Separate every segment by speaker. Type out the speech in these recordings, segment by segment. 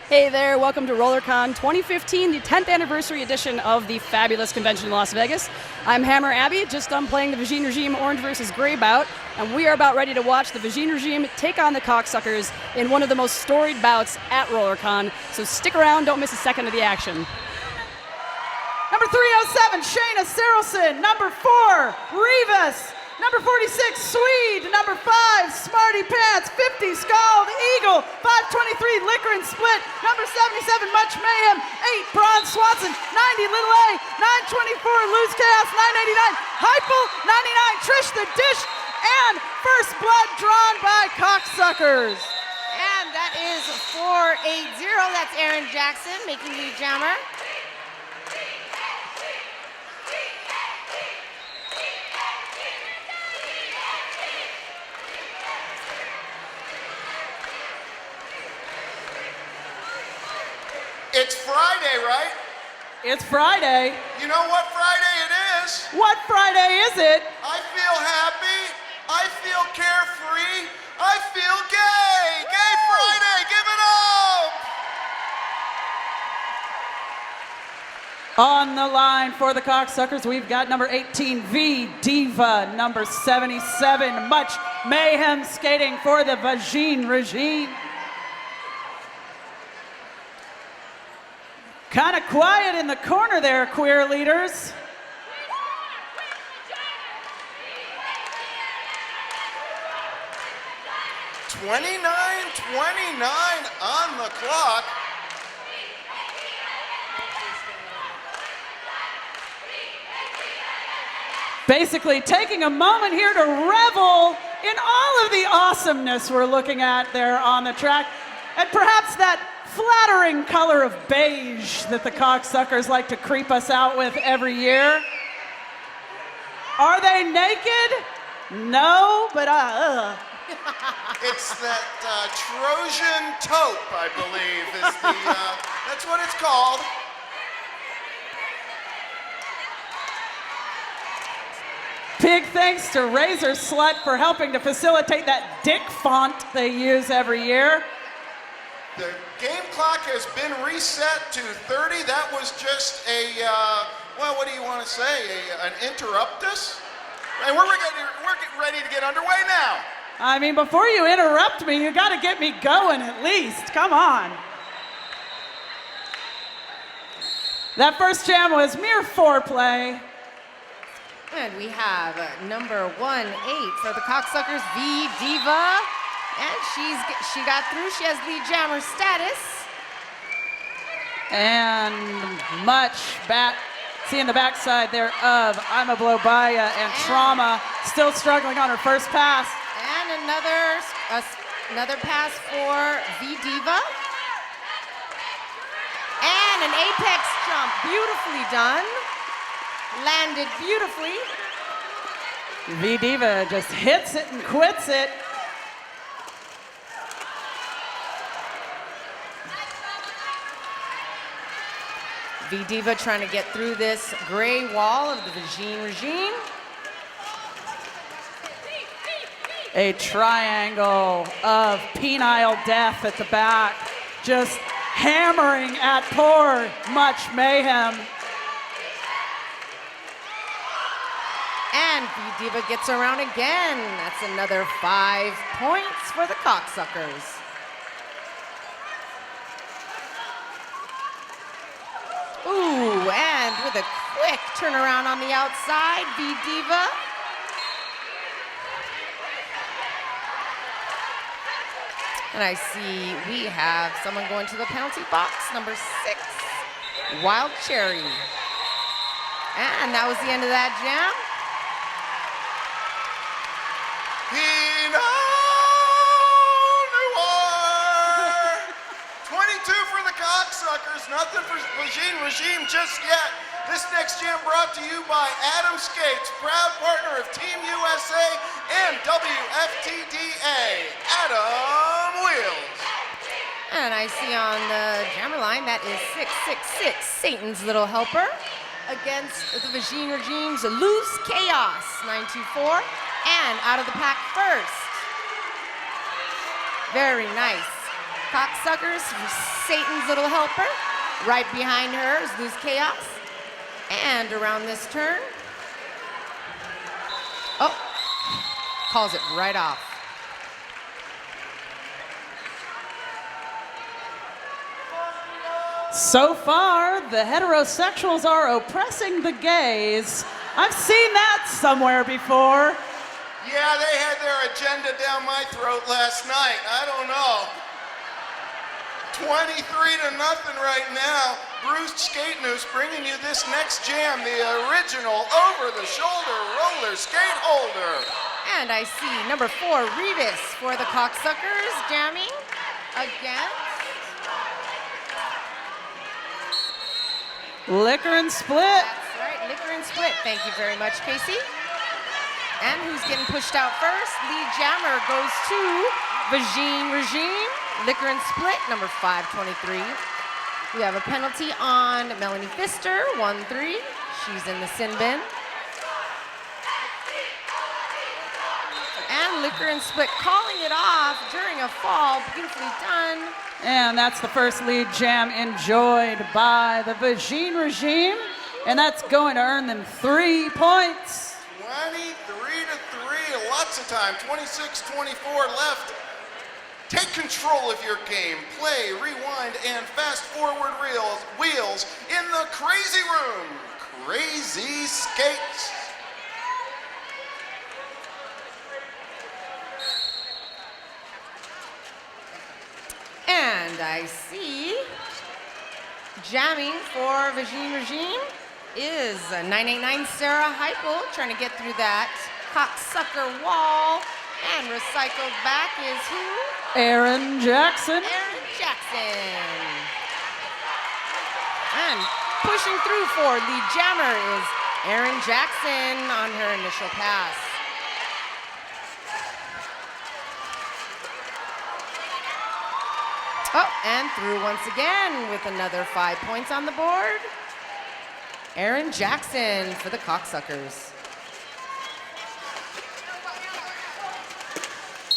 Speaker 1: Hey there, welcome to RollerCon 2015, the 10th anniversary edition of the fabulous convention in Las Vegas. I'm Hammer Abby, just done playing the Vagine Regime Orange versus Gray bout, and we are about ready to watch the Vagine Regime take on the Caulksuckers in one of the most storied bouts at RollerCon, so stick around, don't miss a second of the action.
Speaker 2: Number 307, Shayna Sarelson. Number 4, Rivas. Number 46, Swede. Number 5, Smarty Pants. 50, Scald Eagle. 523, Liquor and Split. Number 77, Much Mayhem. 8, Bronze Swanson. 90, Little A. 924, Loose Chaos. 989, Hypel. 99, Trish the Dish. And First Blood drawn by Caulksuckers.
Speaker 3: And that is 480. That's Aaron Jackson making the jammer.
Speaker 4: It's Friday, right?
Speaker 2: It's Friday.
Speaker 4: You know what Friday it is?
Speaker 2: What Friday is it?
Speaker 4: I feel happy. I feel carefree. I feel gay. Gay Friday. Give it up.
Speaker 2: On the line for the Caulksuckers, we've got number 18, V Diva. Number 77, Much Mayhem skating for the Vagine Regime. Kind of quiet in the corner there, queer leaders.
Speaker 4: $29.29 on the clock.
Speaker 2: Basically taking a moment here to revel in all of the awesomeness we're looking at there on the track. And perhaps that flattering color of beige that the Caulksuckers like to creep us out with every year. Are they naked? No, but
Speaker 4: It's that Trojan taupe, I believe, is the, that's what it's called.
Speaker 2: Big thanks to Razor Slut for helping to facilitate that dick font they use every year.
Speaker 4: The game clock has been reset to 30. That was just a, well, what do you want to say? An interruptus? And we're getting ready to get underway now.
Speaker 2: I mean, before you interrupt me, you got to get me going at least. Come on. That first jam was mere foreplay.
Speaker 3: And we have number 18 for the Caulksuckers, V Diva. And she got through. She has the jammer status.
Speaker 2: And Much seeing the backside there of I'm a Blow By Ya and Trauma still struggling on her first pass.
Speaker 3: And another pass for V Diva. And an apex jump, beautifully done. Landed beautifully.
Speaker 2: V Diva just hits it and quits it.
Speaker 3: V Diva trying to get through this gray wall of the Vagine Regime.
Speaker 2: A triangle of penile death at the back, just hammering at poor Much Mayhem.
Speaker 3: And V Diva gets around again. That's another 5 points for the Caulksuckers. Ooh, and with a quick turnaround on the outside, V Diva. And I see we have someone going to the penalty box, number 6, Wild Cherry. And that was the end of that jam.
Speaker 4: Pinot Noir. 22 for the Caulksuckers. Nothing for Vagine Regime just yet. This next jam brought to you by Adam Skates, proud partner of Team USA and WFTDA. Adam Wheels.
Speaker 3: And I see on the jammer line that is 666, Satan's Little Helper, against the Vagine Regime's Loose Chaos, 924. And out of the pack first. Very nice. Caulksuckers, Satan's little helper. Right behind her is Loose Chaos. And around this turn. Oh, calls it right off.
Speaker 2: So far, the heterosexuals are oppressing the gays. I've seen that somewhere before.
Speaker 4: Yeah, they had their agenda down my throat last night. I don't know. 23-0 right now. Bruce Skate News bringing you this next jam, the original over-the-shoulder roller skate holder.
Speaker 3: And I see number 4, Revis for the Caulksuckers jamming against
Speaker 2: Liquor and Split.
Speaker 3: That's right, Liquor and Split. Thank you very much, Casey. And who's getting pushed out first? Lead jammer goes to Vagine Regime. Liquor and Split, number 523. We have a penalty on Melanie Pfister, 1-3. She's in the sin bin. And Liquor and Split calling it off during a fall. Beautifully done.
Speaker 2: And that's the first lead jam enjoyed by the Vagine Regime. And that's going to earn them 3 points.
Speaker 4: 23-3, lots of time. 26-24 left. Take control of your game. Play, rewind, and fast forward wheels in the crazy room. Crazy Skates.
Speaker 3: And I see jamming for Vagine Regime is 989 Sarah Heipel trying to get through that Caulksucker wall. And recycled back is who?
Speaker 2: Aaron Jackson.
Speaker 3: Aaron Jackson. And pushing through for lead jammer is Aaron Jackson on her initial pass. Oh, and through once again with another 5 points on the board. Aaron Jackson for the Caulksuckers.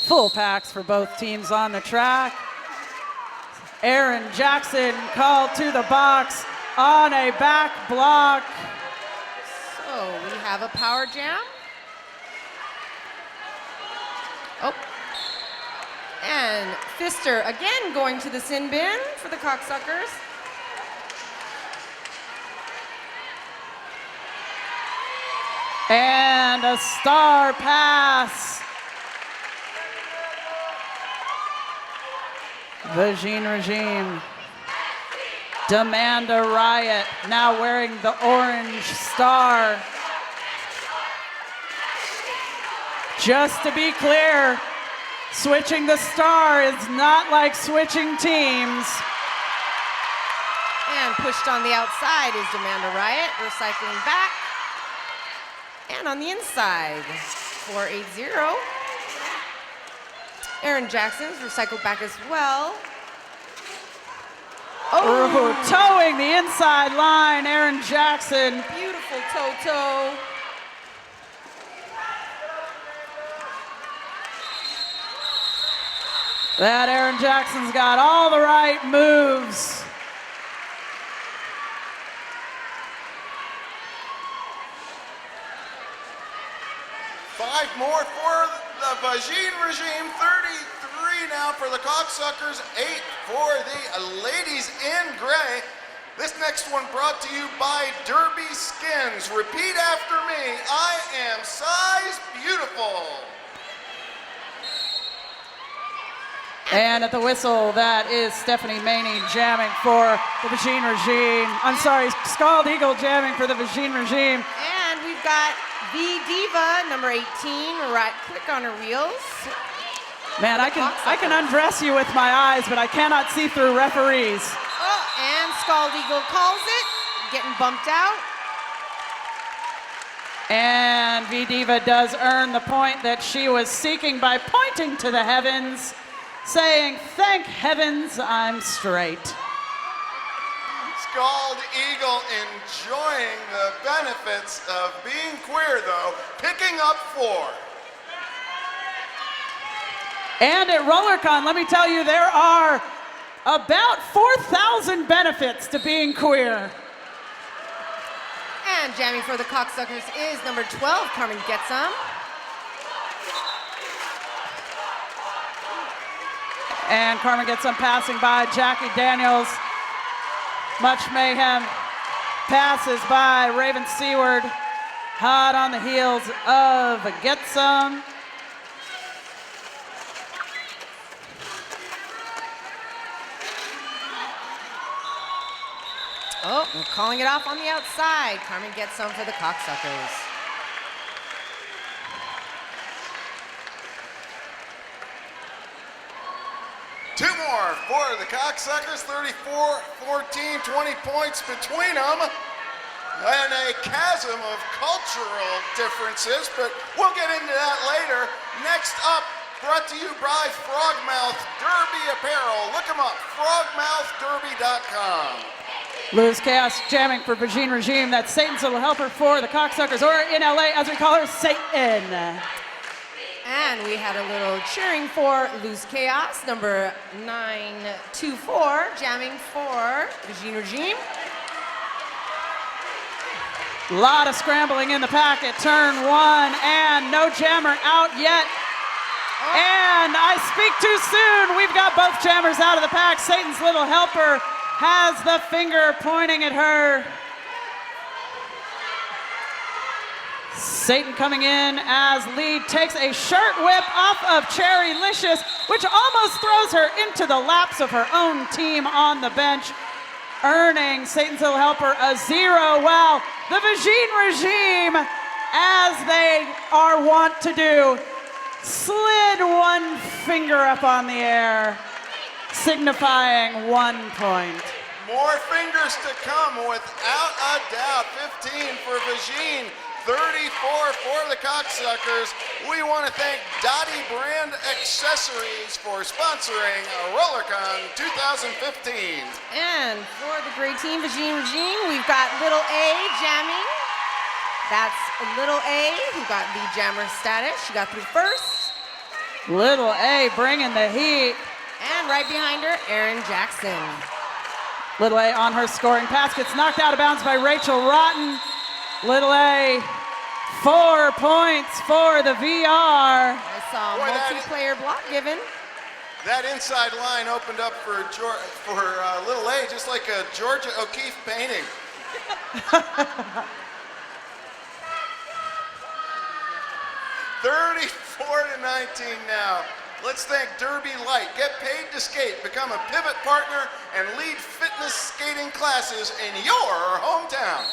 Speaker 2: Full packs for both teams on the track. Aaron Jackson called to the box on a back block.
Speaker 3: So we have a power jam. Oh. And Pfister again going to the sin bin for the Caulksuckers.
Speaker 2: And a star pass. Vagine Regime. Demand a Riot, now wearing the orange star. Just to be clear, switching the star is not like switching teams.
Speaker 3: And pushed on the outside is Demand a Riot, recycling back. And on the inside, 480. Aaron Jackson's recycled back as well.
Speaker 2: Oh, towing the inside line, Aaron Jackson.
Speaker 3: Beautiful toe-toe.
Speaker 2: That Aaron Jackson's got all the right moves.
Speaker 4: Five more for the Vagine Regime. 33 now for the Caulksuckers. 8 for the ladies in gray. This next one brought to you by Derby Skins. Repeat after me. I am size beautiful.
Speaker 2: And at the whistle, that is Stephanie Maney jamming for the Vagine Regime. I'm sorry, Scald Eagle jamming for the Vagine Regime.
Speaker 3: And we've got V Diva, number 18, right click on her wheels.
Speaker 2: Man, I can undress you with my eyes, but I cannot see through referees.
Speaker 3: Oh, and Scald Eagle calls it, getting bumped out.
Speaker 2: And V Diva does earn the point that she was seeking by pointing to the heavens, saying, "Thank heavens I'm straight."
Speaker 4: Scald Eagle enjoying the benefits of being queer, though, picking up 4.
Speaker 2: And at RollerCon, let me tell you, there are About 4,000 benefits to being queer.
Speaker 3: And jamming for the Caulksuckers is number 12, Carmen Gets Some.
Speaker 2: And Carmen gets some passing by Jackie Daniels. Much mayhem. Passes by Raven Seward. Hot on the heels of Get Some.
Speaker 3: Oh, we're calling it off on the outside. Carmen Gets Some for the Caulksuckers.
Speaker 4: Two more for the Caulksuckers, 34-14, 20 points between them. And a chasm of cultural differences, but we'll get into that later. Next up, brought to you by Frogmouth Derby Apparel. Look them up, frogmouthderby.com.
Speaker 2: Lewis Chaos jamming for Vagine Regime. That's Satan's Little Helper for the Caulksuckers, or in LA, as we call her, Satan.
Speaker 3: And we had a little cheering for Loose Chaos, number 924, jamming for Vagine Regime.
Speaker 2: A lot of scrambling in the packet. Turn one, and no jammer out yet. And I speak too soon. We've got both jammers out of the pack. Satan's Little Helper has the finger pointing at her. Satan coming in as lead, takes a shirt whip off of Cherry Licious, which almost throws her into the laps of her own team on the bench, earning Satan's Little Helper a 0. Well, the Vagine Regime, as they are wont to do, slid one finger up on the air, signifying 1 point.
Speaker 4: More fingers to come, without a doubt. 15 for Vagine, 34 for the Caulksuckers. We want to thank Dottie Brand Accessories for sponsoring RollerCon 2015.
Speaker 3: And for the great team, Vagine Regime, we've got Little A jamming. That's Little A who got the jammer status. She got through first.
Speaker 2: Little A bringing the heat.
Speaker 3: And right behind her, Erin Jackson.
Speaker 2: Little A on her scoring pass, gets knocked out of bounds by Rachel Rotten. Little A, 4 points for the VR.
Speaker 3: I saw multiplayer block given.
Speaker 4: That inside line opened up for Little A, just like a Georgia O'Keeffe painting. $34-19 now. Let's thank Derby Light. Get paid to skate. Become a pivot partner and lead fitness skating classes in your hometown.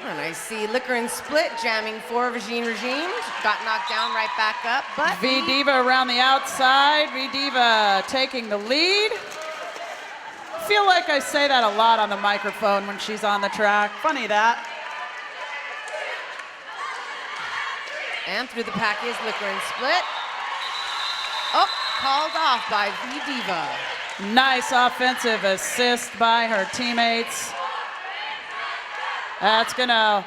Speaker 3: And I see Liquor and Split jamming for Vagine Regime. Got knocked down right back up, but
Speaker 2: V-Diva around the outside. V-Diva taking the lead. Feel like I say that a lot on the microphone when she's on the track. Funny that.
Speaker 3: And through the pack is Liquor and Split. Oh, called off by V-Diva.
Speaker 2: Nice offensive assist by her teammates. That's gonna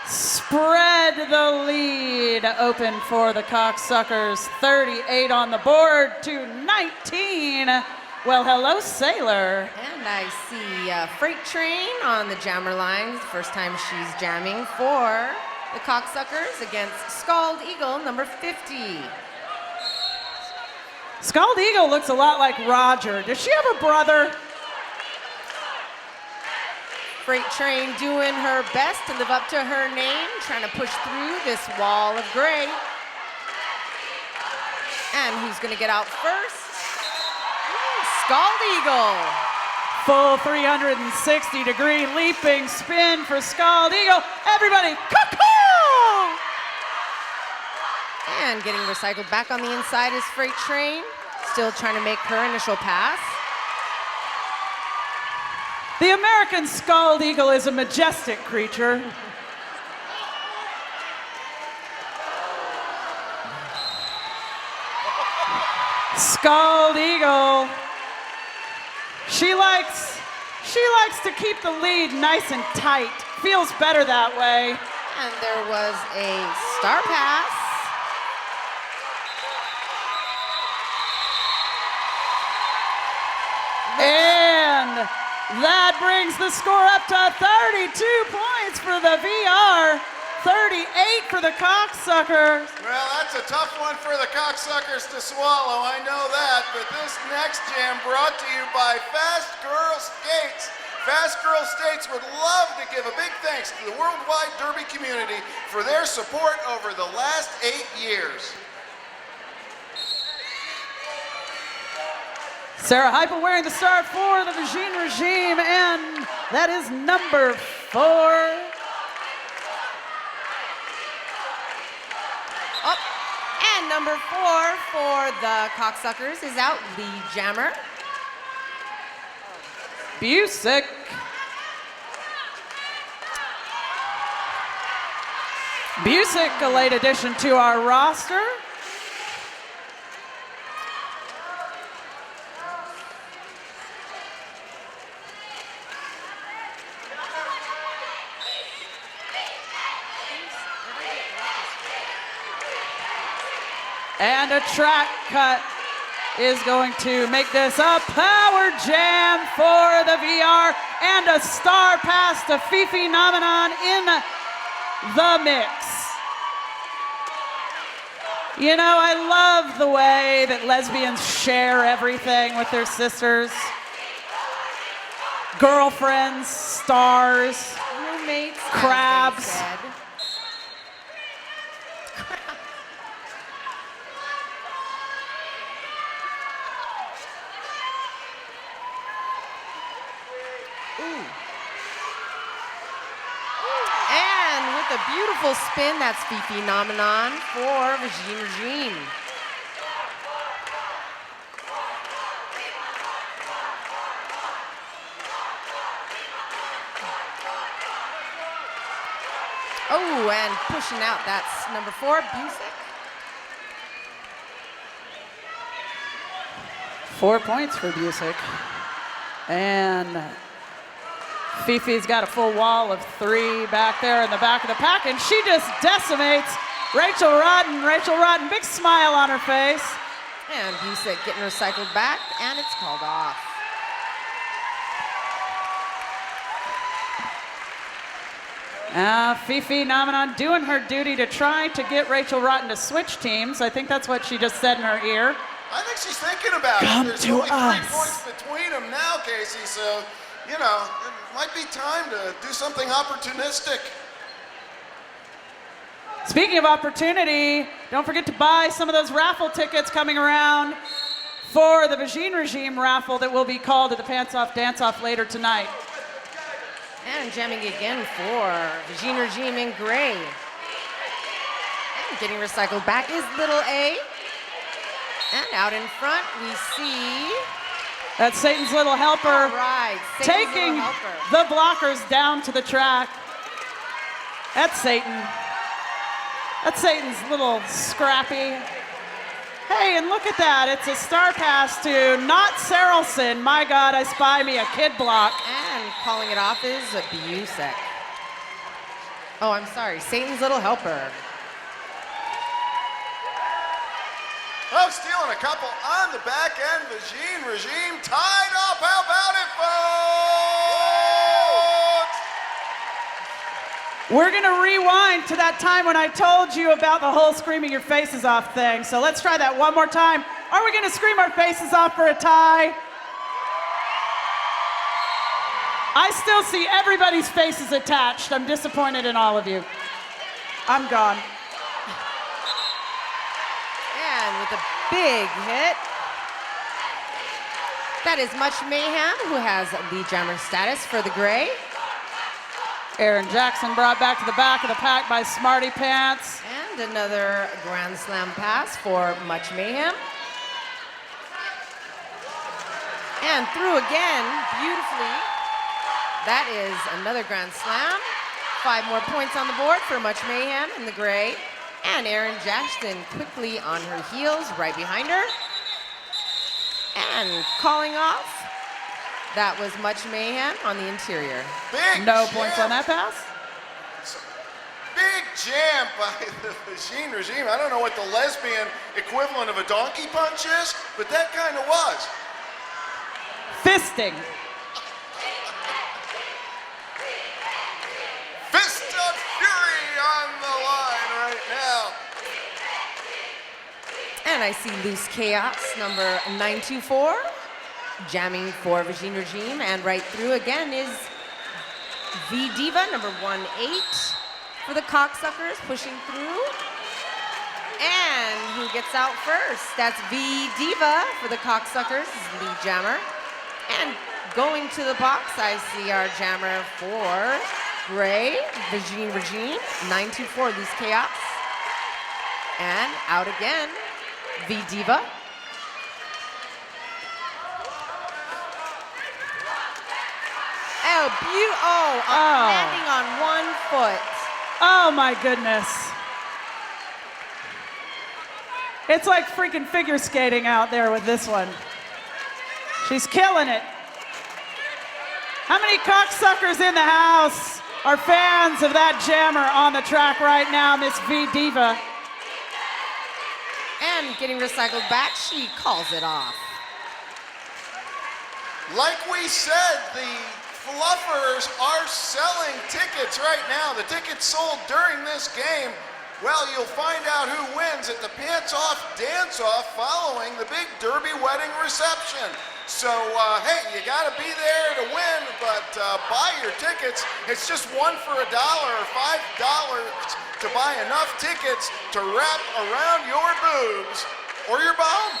Speaker 2: spread the lead open for the Caulksuckers. 38 on the board to 19. Well, hello, Sailor.
Speaker 3: And I see Freight Train on the jammer line. First time she's jamming for the Caulksuckers against Scald Eagle, number 50.
Speaker 2: Scald Eagle looks a lot like Roger. Does she have a brother?
Speaker 3: Freight Train doing her best to live up to her name, trying to push through this wall of gray. And who's gonna get out first? Scald Eagle.
Speaker 2: Full 360-degree leaping spin for Scald Eagle. Everybody, cuckoo!
Speaker 3: And getting recycled back on the inside is Freight Train. Still trying to make her initial pass.
Speaker 2: The American Scald Eagle is a majestic creature. Scald Eagle. She likes to keep the lead nice and tight. Feels better that way.
Speaker 3: And there was a star pass.
Speaker 2: That brings the score up to 32 points for the VR, 38 for the Caulksuckers.
Speaker 4: Well, that's a tough one for the Caulksuckers to swallow, I know that, but this next jam brought to you by Fast Girl Skates. Fast Girl Skates would love to give a big thanks to the worldwide derby community for their support over the last 8 years.
Speaker 2: Sarah Heupel wearing the star for the Vagine Regime, and that is number 4.
Speaker 3: Up. And number 4 for the Caulksuckers is out, Lee Jammer.
Speaker 2: Busick. Busick, a late addition to our roster. And a track cut is going to make this a power jam for the VR, and a star pass to Fifi Nomenon in the mix. You know, I love the way that lesbians share everything with their sisters. Girlfriends, stars,
Speaker 3: Roommates.
Speaker 2: crabs.
Speaker 3: as they said. And with a beautiful spin, that's Fifi Nomenon for Vagine Regime. Oh, and pushing out, that's number 4, Busick.
Speaker 2: 4 points for Busick. And Fifi's got a full wall of 3 back there in the back of the pack, and she just decimates Rachel Rodden. Rachel Rodden, big smile on her face.
Speaker 3: And Busick getting recycled back, and it's called off.
Speaker 2: Fifi Nomenon doing her duty to try to get Rachel Rodden to switch teams. I think that's what she just said in her ear.
Speaker 4: I think she's thinking about
Speaker 2: Come
Speaker 4: it. There's
Speaker 2: to
Speaker 4: only 3
Speaker 2: us.
Speaker 4: points between them now, Casey, so, you know, it might be time to do something opportunistic.
Speaker 2: Speaking of opportunity, don't forget to buy some of those raffle tickets coming around for the Vagine Regime raffle that will be called at the Pants Off Dance Off later tonight.
Speaker 3: And jamming again for Vagine Regime in gray. And getting recycled back is Little A. And out in front, we see...
Speaker 2: That's Satan's Little Helper.
Speaker 3: All right, Satan's
Speaker 2: taking
Speaker 3: Little Helper.
Speaker 2: the blockers down to the track. That's Satan. That's Satan's little scrappy. Hey, and look at that. It's a star pass to Not Sarelson. My God, I spy me a kid block.
Speaker 3: And calling it off is Busick. Oh, I'm sorry, Satan's Little Helper.
Speaker 4: Oh, stealing a couple on the back end. Vagine Regime tied up. How about it, folks?
Speaker 2: We're gonna rewind to that time when I told you about the whole screaming your faces off thing. So let's try that one more time. Are we gonna scream our faces off for a tie? I still see everybody's faces attached. I'm disappointed in all of you. I'm gone.
Speaker 3: And with a big hit, that is Much Mayhem, who has lead jammer status for the gray.
Speaker 2: Aaron Jackson brought back to the back of the pack by Smarty Pants.
Speaker 3: And another Grand Slam pass for Much Mayhem. And through again, beautifully. That is another Grand Slam. 5 more points on the board for Much Mayhem in the gray. And Aaron Jackson quickly on her heels, right behind her. And calling off, that was Much Mayhem on the interior.
Speaker 4: Big
Speaker 2: No
Speaker 4: jam.
Speaker 2: points on that pass.
Speaker 4: Big jam by the Vagine Regime. I don't know what the lesbian equivalent of a donkey punch is, but that kind of was.
Speaker 2: Fisting.
Speaker 3: And I see Loose Chaos, number 924, jamming for Vagine Regime. And right through again is V Diva, number 18 for the Caulksuckers, pushing through. And who gets out first? That's V Diva for the Caulksuckers, lead jammer. And going to the box, I see our jammer for Gray, Vagine Regime, 924, Loose Chaos. And out again, V Diva. Landing on 1 foot.
Speaker 2: Oh my goodness. It's like freaking figure skating out there with this one. She's killing it. How many cocksuckers in the house are fans of that jammer on the track right now, Miss V Diva?
Speaker 3: And getting recycled back, she calls it off.
Speaker 4: Like we said, the Fluffers are selling tickets right now. The tickets sold during this game. Well, you'll find out who wins at the Pants Off Dance Off following the big Derby wedding reception. So, hey, you gotta be there to win, but buy your tickets. It's just one for $1 or $5 to buy enough tickets to wrap around your boobs or your bum.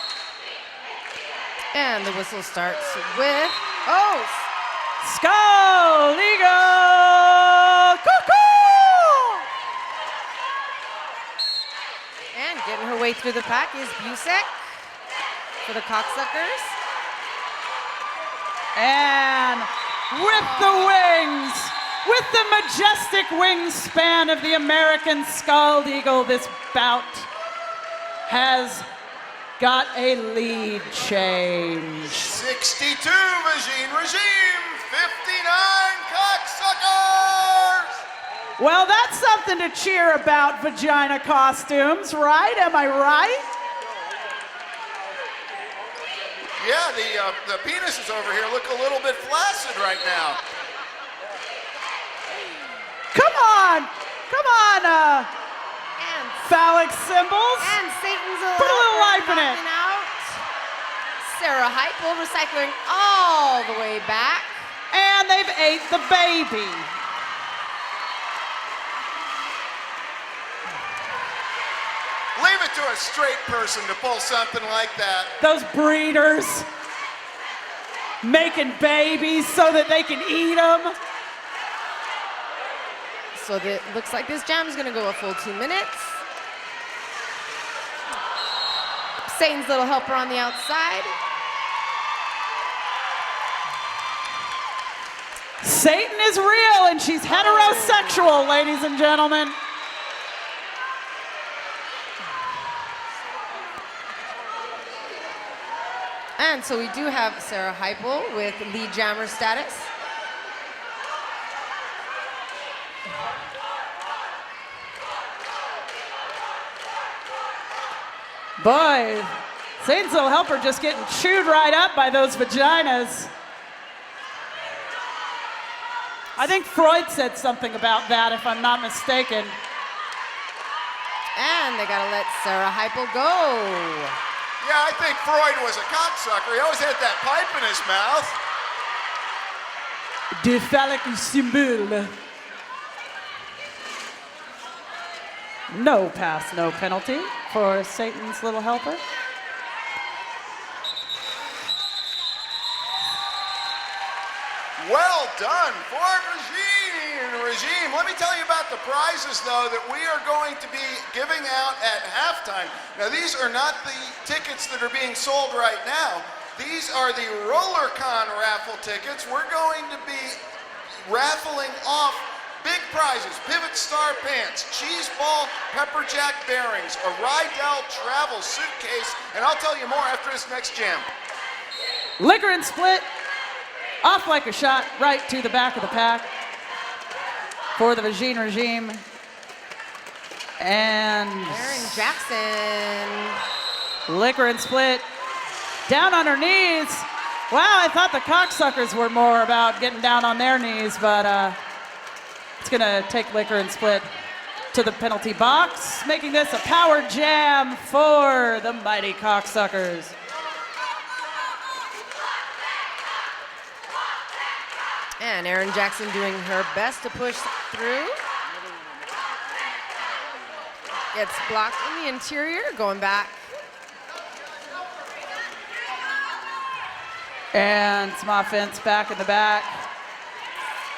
Speaker 3: And the whistle starts with,
Speaker 2: Skull Eagle! Cuckoo!
Speaker 3: and getting her way through the pack is Busek for the Caulksuckers.
Speaker 2: And with the wings, with the majestic wingspan of the American Skull Eagle, this bout has got a lead change.
Speaker 4: 62 Vagine Regime, 59 Caulksuckers!
Speaker 2: Well, that's something to cheer about, vagina costumes, right? Am I right?
Speaker 4: Yeah, the penises over here look a little bit flaccid right now.
Speaker 2: Come on,
Speaker 3: And
Speaker 2: phallic symbols.
Speaker 3: And Satan's
Speaker 2: Put a little life in it.
Speaker 3: knocking out Sarah Heupel, recycling all the way back.
Speaker 2: And they've ate the baby.
Speaker 4: Leave it to a straight person to pull something like that.
Speaker 2: Those breeders making babies so that they can eat them.
Speaker 3: So it looks like this jam is going to go a full 2 minutes. Satan's little helper on the outside.
Speaker 2: Satan is real and she's heterosexual, ladies and gentlemen.
Speaker 3: And so we do have Sarah Heupel with lead jammer status.
Speaker 2: Boy, Satan's little helper just getting chewed right up by those vaginas. I think Freud said something about that, if I'm not mistaken.
Speaker 3: And they gotta let Sarah Heupel go.
Speaker 4: Yeah, I think Freud was a cocksucker. He always had that pipe in his mouth.
Speaker 2: De phallic symbole. No pass, no penalty for Satan's little helper.
Speaker 4: Well done for Vagine Regime. Let me tell you about the prizes, though, that we are going to be giving out at halftime. Now, these are not the tickets that are being sold right now. These are the RollerCon raffle tickets. We're going to be raffling off big prizes: Pivot Star pants, cheese ball, pepper jack bearings, a Rydell travel suitcase, and I'll tell you more after this next jam.
Speaker 2: Liquor and Split, off like a shot, right to the back of the pack for the Vagine Regime. And
Speaker 3: Aaron Jackson.
Speaker 2: Liquor and Split down on her knees. Wow, I thought the Caulksuckers were more about getting down on their knees, but it's gonna take Liquor and Split to the penalty box, making this a power jam for the mighty Caulksuckers.
Speaker 3: And Erin Jackson doing her best to push through. Gets blocked in the interior, going back.
Speaker 2: And some offense back in the back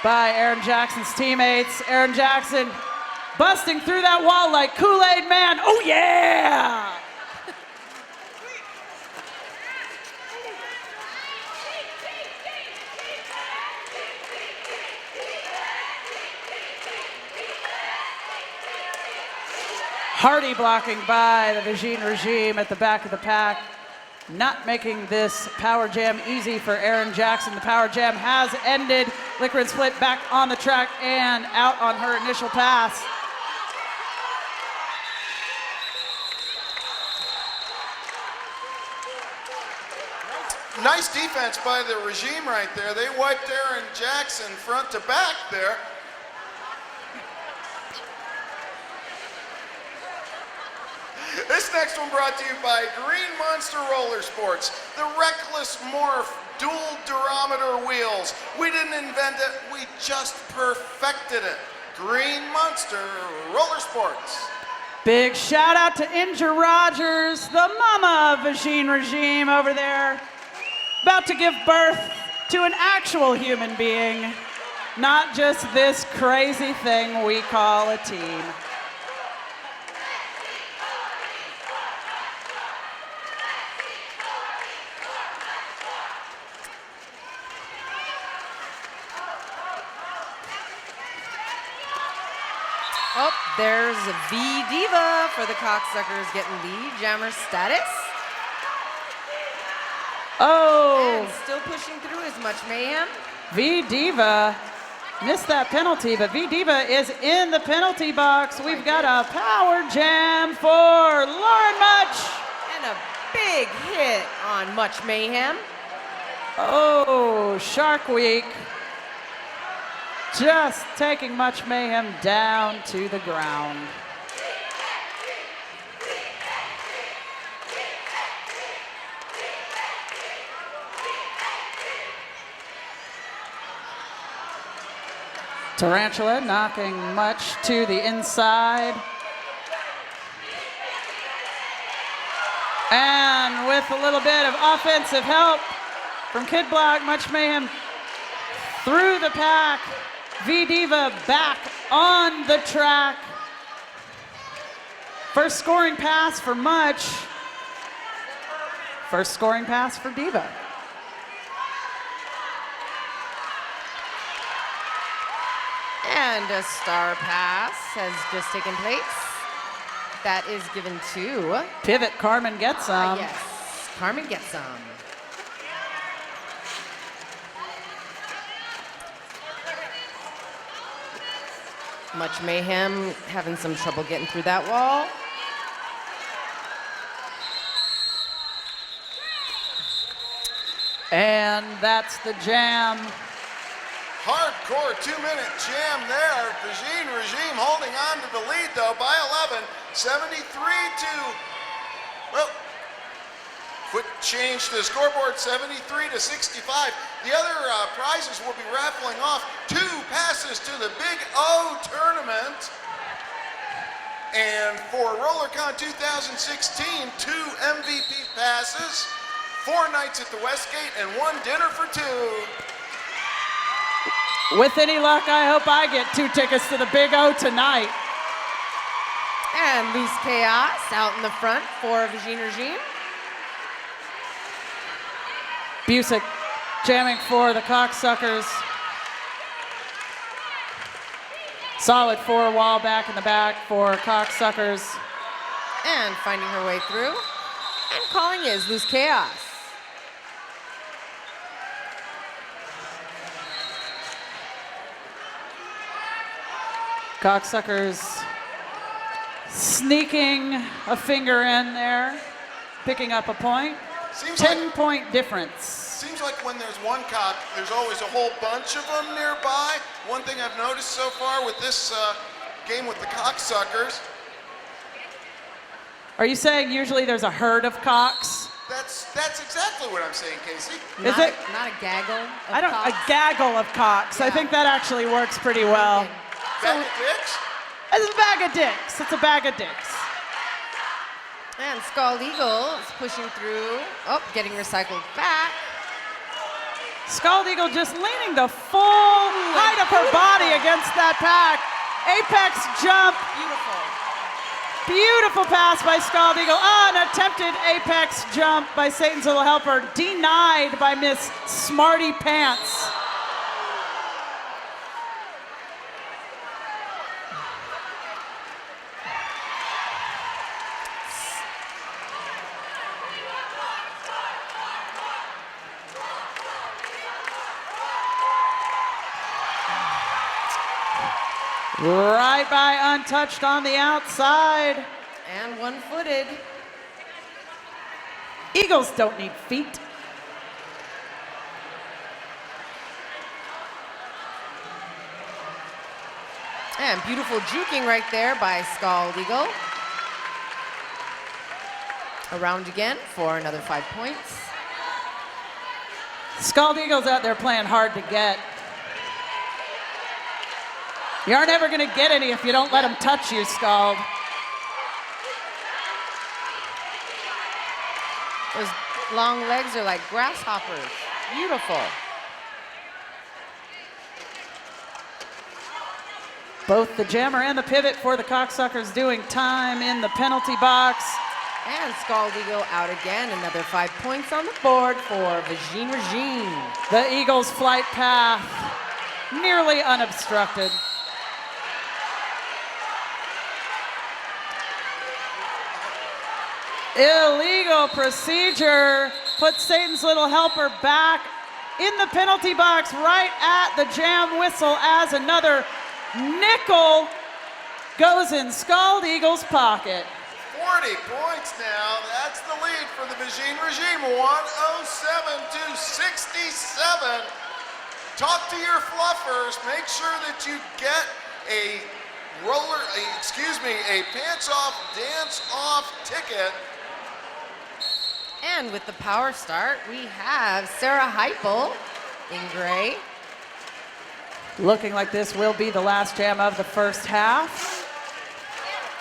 Speaker 2: by Erin Jackson's teammates. Erin Jackson busting through that wall like Kool-Aid Man. Oh yeah! Hardy blocking by the Vagine Regime at the back of the pack. Not making this power jam easy for Erin Jackson. The power jam has ended. Liquor and Split back on the track and out on her initial pass.
Speaker 4: Nice defense by the Regime right there. They wiped Erin Jackson front to back there. This next one brought to you by Green Monster Roller Sports, the Reckless Morph dual durometer wheels. We didn't invent it, we just perfected it. Green Monster Roller Sports.
Speaker 2: Big shout out to Injure Rogers, the mama of Vagine Regime over there. About to give birth to an actual human being, not just this crazy thing we call a team.
Speaker 3: Oh, there's V-Diva for the Caulksuckers getting lead jammer status.
Speaker 2: Oh!
Speaker 3: And still pushing through as much mayhem.
Speaker 2: V-Diva missed that penalty, but V-Diva is in the penalty box. We've got a power jam for Lauren Much.
Speaker 3: And a big hit on Much Mayhem.
Speaker 2: Oh, Shark Week. Just taking Much Mayhem down to the ground. Tarantula knocking Much to the inside. And with a little bit of offensive help from Kid Block, Much Mayhem through the pack. V-Diva back on the track. First scoring pass for Much. First scoring pass for Diva.
Speaker 3: And a star pass has just taken place. That is given to...
Speaker 2: Pivot, Carmen gets some.
Speaker 3: yes, Carmen gets some. Much Mayhem having some trouble getting through that wall.
Speaker 2: And that's the jam.
Speaker 4: Hardcore 2-minute jam there. Vagine Regime holding on to the lead though by 11. 73 to, well, quick change to the scoreboard, 73 to 65. The other prizes will be raffling off 2 passes to the Big O tournament. And for RollerCon 2016, 2 MVP passes, 4 nights at the Westgate, and 1 dinner for 2.
Speaker 2: With any luck, I hope I get 2 tickets to the Big O tonight.
Speaker 3: And Loose Chaos out in the front for Vagine Regime.
Speaker 2: Busick jamming for the Caulksuckers. Solid 4 wall back in the back for Caulksuckers.
Speaker 3: And finding her way through. And calling is Loose Chaos.
Speaker 2: Caulksuckers sneaking a finger in there, picking up a point. 10-point difference.
Speaker 4: Seems like when there's one cock, there's always a whole bunch of them nearby. One thing I've noticed so far with this game with the Caulksuckers.
Speaker 2: Are you saying usually there's a herd of cocks?
Speaker 4: That's exactly what I'm saying, Casey.
Speaker 2: Is it?
Speaker 3: Not a gaggle of
Speaker 2: I don't.
Speaker 3: cocks?
Speaker 2: A gaggle of cocks. I
Speaker 3: Yeah.
Speaker 2: think that actually works pretty well.
Speaker 4: Bag of dicks?
Speaker 2: It's a bag of dicks. It's a bag of dicks.
Speaker 3: And Scald Eagle is pushing through. Oh, getting recycled back.
Speaker 2: Scald Eagle just leaning the full height of her body against that pack. Apex jump.
Speaker 3: Beautiful.
Speaker 2: Beautiful pass by Scald Eagle. Oh, an attempted apex jump by Satan's Little Helper. Denied by Miss Smarty Pants. Right by untouched on the outside.
Speaker 3: And one-footed.
Speaker 2: Eagles don't need feet.
Speaker 3: And beautiful juking right there by Scald Eagle. Around again for another 5 points.
Speaker 2: Scald Eagle's out there playing hard to get. You aren't ever going to get any if you don't let them touch you, Scald.
Speaker 3: Those long legs are like grasshoppers. Beautiful.
Speaker 2: Both the jammer and the pivot for the Caulksuckers doing time in the penalty box.
Speaker 3: And Scald Eagle out again. Another 5 points on the board for Vagine Regime.
Speaker 2: The Eagles' flight path nearly unobstructed. Illegal procedure puts Satan's Little Helper back in the penalty box right at the jam whistle as another nickel goes in Scald Eagle's pocket.
Speaker 4: 40 points now. That's the lead for the Vagine Regime. 107 to 67. Talk to your fluffers. Make sure that you get a pants off, dance off ticket.
Speaker 3: And with the power start, we have Sarah Heipel in gray.
Speaker 2: Looking like this will be the last jam of the first half.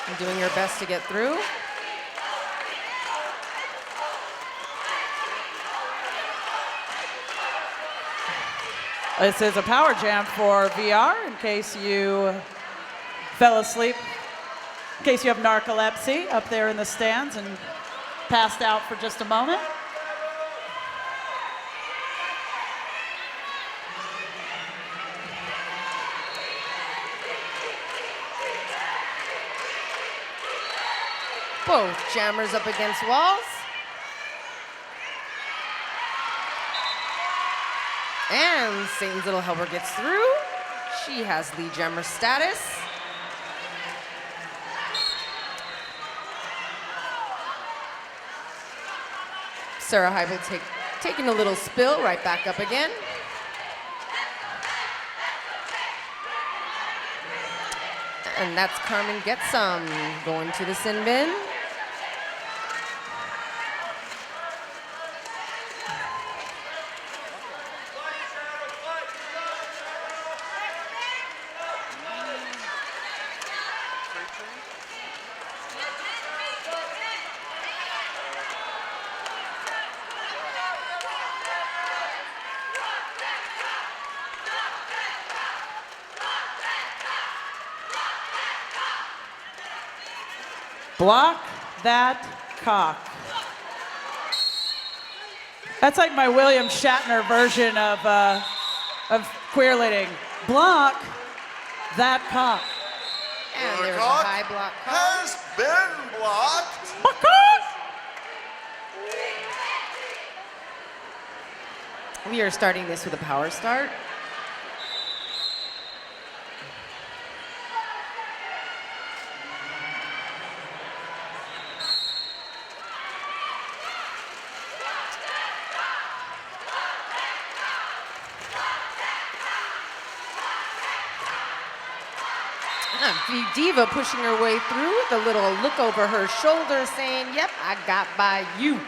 Speaker 3: And doing her best to get through.
Speaker 2: This is a power jam for VR in case you fell asleep, in case you have narcolepsy up there in the stands and passed out for just a moment.
Speaker 3: Both jammers up against walls. And Satan's Little Helper gets through. She has lead jammer status. Sarah Heibel taking a little spill, right back up again. And that's Carmen Getsum going to the sin bin.
Speaker 2: Block that cock. That's like my William Shatner version of queerleading. Block that cock.
Speaker 3: And
Speaker 4: The
Speaker 3: there's a
Speaker 4: cock
Speaker 3: high block call.
Speaker 4: has been blocked.
Speaker 3: We are starting this with a power start. V-Diva pushing her way through with a little look over her shoulder saying, yep, I got by you.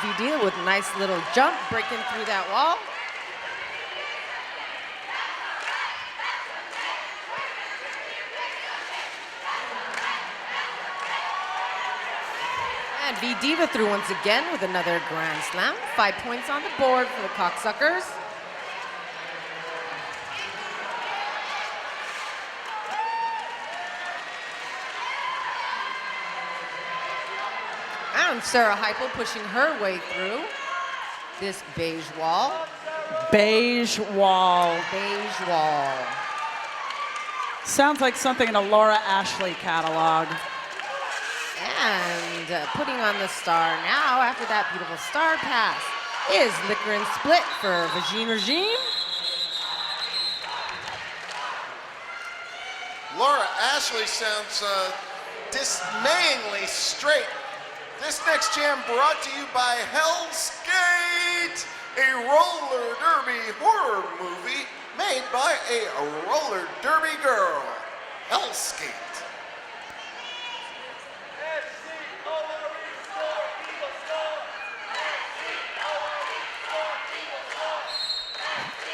Speaker 3: V-Diva with a nice little jump, breaking through that wall. And V-Diva through once again with another grand slam. 5 points on the board for the Caulksuckers. And Sarah Heupel pushing her way through this beige wall.
Speaker 2: Beige wall.
Speaker 3: Beige wall.
Speaker 2: Sounds like something in a Laura Ashley catalog.
Speaker 3: And putting on the star now after that beautiful star pass is Liquor and Split for Vagine Regime.
Speaker 4: Laura Ashley sounds dismayingly straight. This next jam brought to you by Hell's Gate, a roller derby horror movie made by a roller derby girl. Hell's Gate.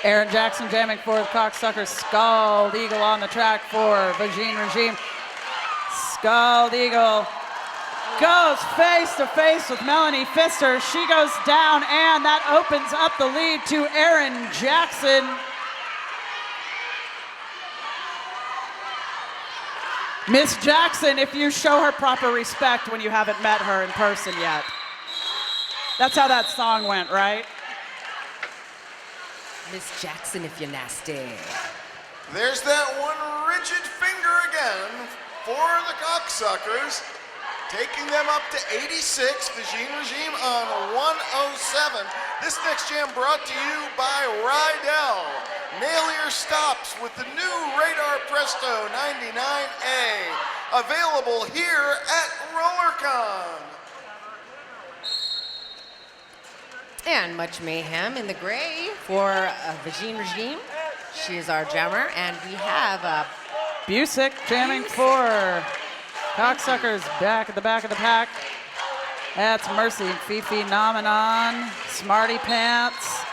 Speaker 2: Aaron Jackson jamming for the Caulksuckers. Scald Eagle on the track for Vagine Regime. Scald Eagle goes face to face with Melanie Pfister. She goes down, and that opens up the lead to Aaron Jackson. Miss Jackson, if you show her proper respect when you haven't met her in person yet. That's how that song went, right?
Speaker 3: Miss Jackson, if you're nasty.
Speaker 4: There's that one rigid finger again for the Caulksuckers, taking them up to 86. Vagine Regime on 107. This next jam brought to you by Rydell. Nail your stops with the new Radar Presto 99A. Available here at RollerCon.
Speaker 3: And much mayhem in the gray for Vagine Regime. She is our jammer, and we have
Speaker 2: Busick jamming for Caulksuckers back at the back of the pack. That's Mercy and Fifi Nomenon, Smarty Pants.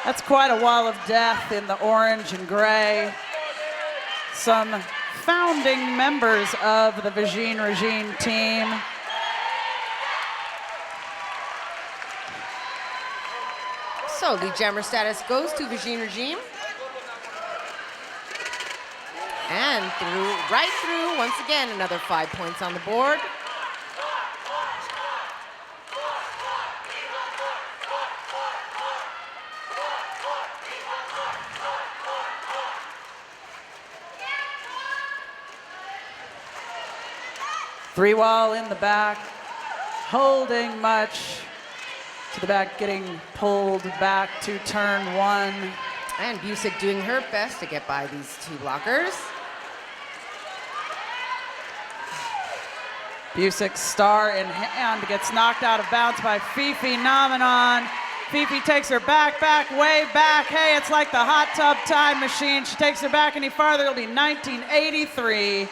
Speaker 2: That's quite a wall of death in the orange and gray. Some founding members of the Vagine Regime team.
Speaker 3: So lead jammer status goes to Vagine Regime. And right through, once again, another 5 points on the board.
Speaker 2: Three wall in the back, holding much to the back, getting pulled back to turn one.
Speaker 3: And Busick doing her best to get by these two blockers.
Speaker 2: Busick, star in hand, gets knocked out of bounds by Fifi Nomenon. Fifi takes her back, way back. Hey, it's like the hot tub time machine. She takes her back any farther, it'll be 1983.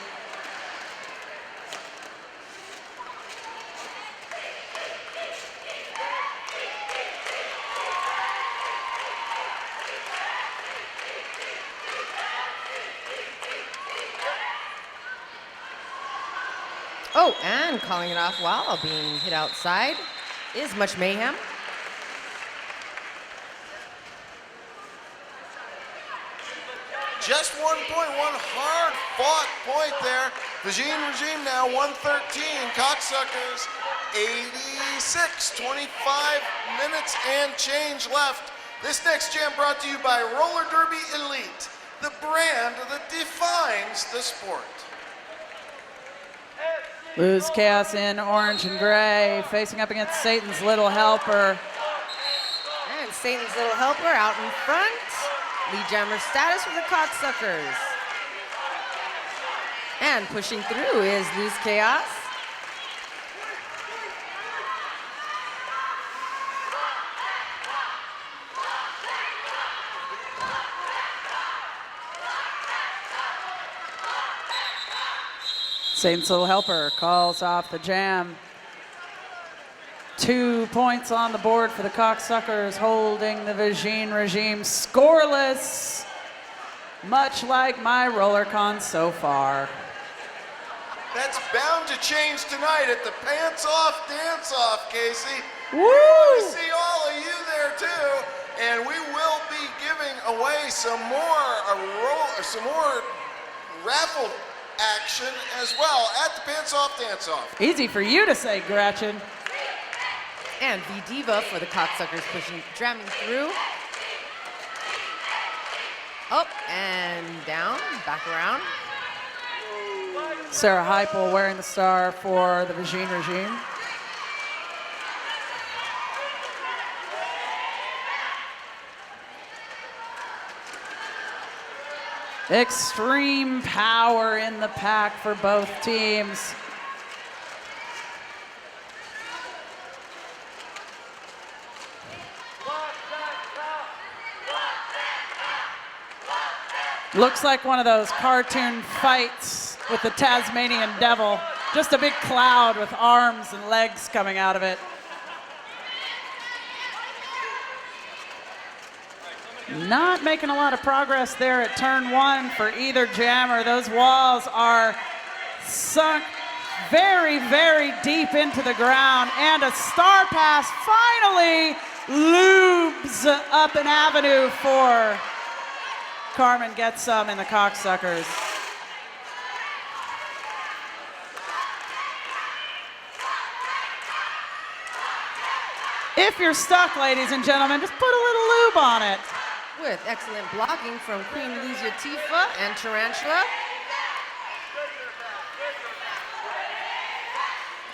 Speaker 3: Oh, and calling it off while being hit outside is Much Mayhem.
Speaker 4: Just 1 point, one hard fought point there. Vagine Regime now 113, Caulksuckers 86, 25 minutes and change left. This next jam brought to you by Roller Derby Elite, the brand that defines the sport.
Speaker 2: Lose Chaos in orange and gray, facing up against Satan's Little Helper.
Speaker 3: And Satan's Little Helper out in front. Lead jammer status for the Caulksuckers. And pushing through is Lose Chaos.
Speaker 2: Satan's Little Helper calls off the jam. 2 points on the board for the Caulksuckers, holding the Vagine Regime scoreless, much like my RollerCon so far.
Speaker 4: That's bound to change tonight at the Pants Off Dance Off, Casey.
Speaker 2: Woo!
Speaker 4: We want to see all of you there too, and we will be giving away some more raffle action as well at the Pants Off Dance Off.
Speaker 2: Easy for you to say, Gretchen.
Speaker 3: And V-Diva for the Caulksuckers jamming through. Up and down, back around.
Speaker 2: Sarah Heupel wearing the star for the Vagine Regime. Extreme power in the pack for both teams. Looks like one of those cartoon fights with the Tasmanian devil. Just a big cloud with arms and legs coming out of it. Not making a lot of progress there at turn 1 for either jammer. Those walls are sunk very, very deep into the ground, and a star pass finally lubes up an avenue for Carmen gets some in the Caulksuckers. If you're stuck, ladies and gentlemen, just put a little lube on it.
Speaker 3: With excellent blocking from Queen Luzia Tifa and Tarantula.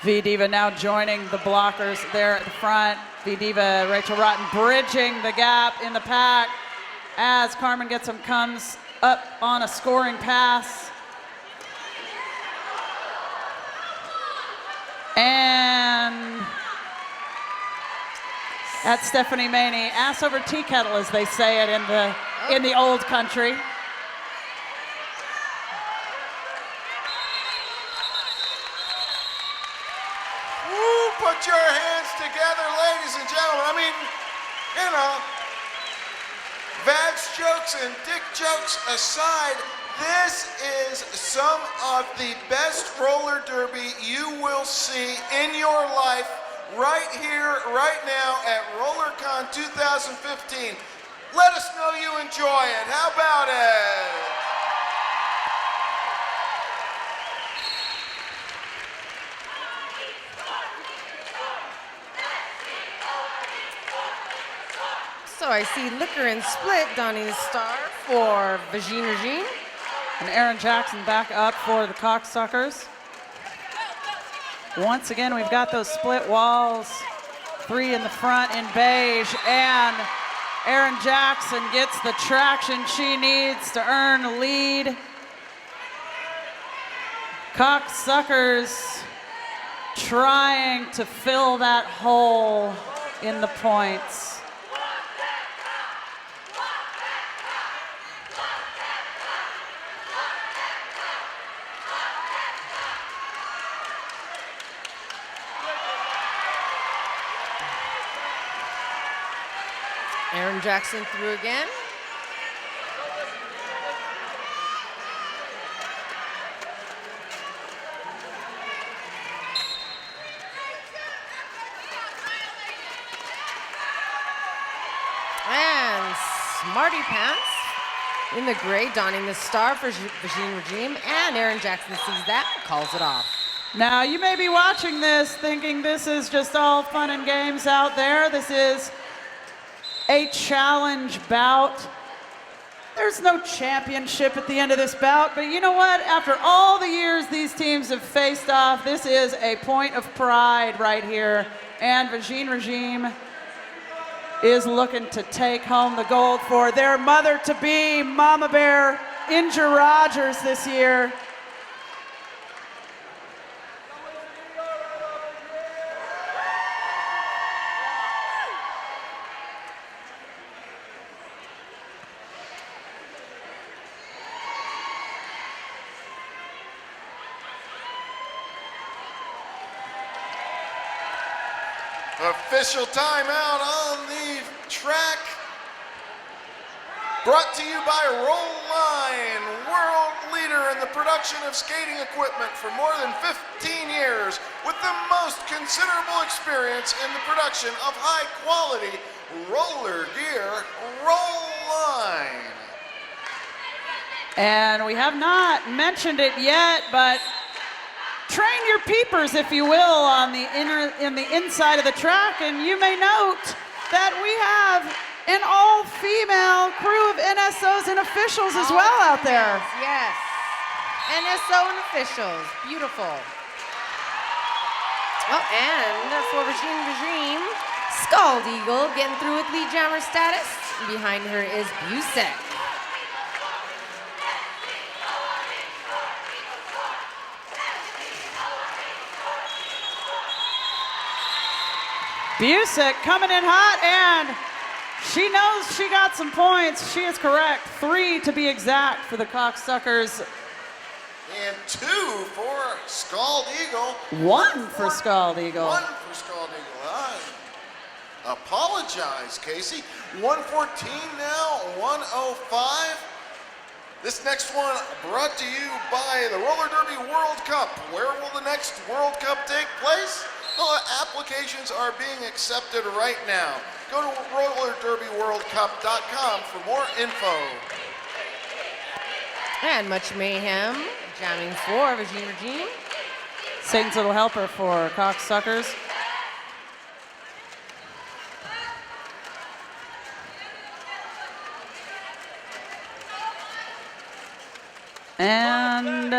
Speaker 2: V-Diva now joining the blockers there at the front. V-Diva, Rachel Rotten bridging the gap in the pack as Carmen Gets Some comes up on a scoring pass. And that's Stephanie Maney, ass over tea kettle, as they say it in the old country.
Speaker 4: Woo, put your hands together, ladies and gentlemen. I mean, you know, Vags jokes and dick jokes aside, this is some of the best roller derby you will see in your life right here, right now at RollerCon 2015. Let us know you enjoy it. How about it?
Speaker 3: So I see Liquor and Split donning the star for Vagine Regime.
Speaker 2: And Aaron Jackson back up for the Caulksuckers. Once again, we've got those split walls. 3 in the front in beige, and Aaron Jackson gets the traction she needs to earn a lead. Caulksuckers trying to fill that hole in the points.
Speaker 3: Aaron Jackson through again. And Smarty Pants in the gray, donning the star for Vagine Regime, and Aaron Jackson sees that, calls it off.
Speaker 2: Now, you may be watching this thinking this is just all fun and games out there. This is a challenge bout. There's no championship at the end of this bout, but you know what? After all the years these teams have faced off, this is a point of pride right here. And Vagine Regime is looking to take home the gold for their mother-to-be, Mama Bear, Injure Rogers this year.
Speaker 4: Official timeout on the track. Brought to you by Roll Line, world leader in the production of skating equipment for more than 15 years, with the most considerable experience in the production of high-quality roller gear. Roll Line.
Speaker 2: And we have not mentioned it yet, but train your peepers, if you will, on the inside of the track, and you may note that we have an all-female crew of NSOs and officials as well out there.
Speaker 3: Yes. NSO and officials. Beautiful. Oh, and for Vagine Regime, Scald Eagle getting through with lead jammer status. Behind her is Busek.
Speaker 2: Busek coming in hot, and she knows she got some points. She is correct. 3 to be exact for the Caulksuckers.
Speaker 4: And 2 for Scald Eagle.
Speaker 2: 1 for Scald Eagle.
Speaker 4: 1 for Scald Eagle. I apologize, Casey. 114 now, 105. This next one brought to you by the Roller Derby World Cup. Where will the next World Cup take place? Well, applications are being accepted right now. Go to rollerderbyworldcup.com for more info.
Speaker 3: And much mayhem, jamming for Vagine Regime.
Speaker 2: Satan's little helper for Caulksuckers. And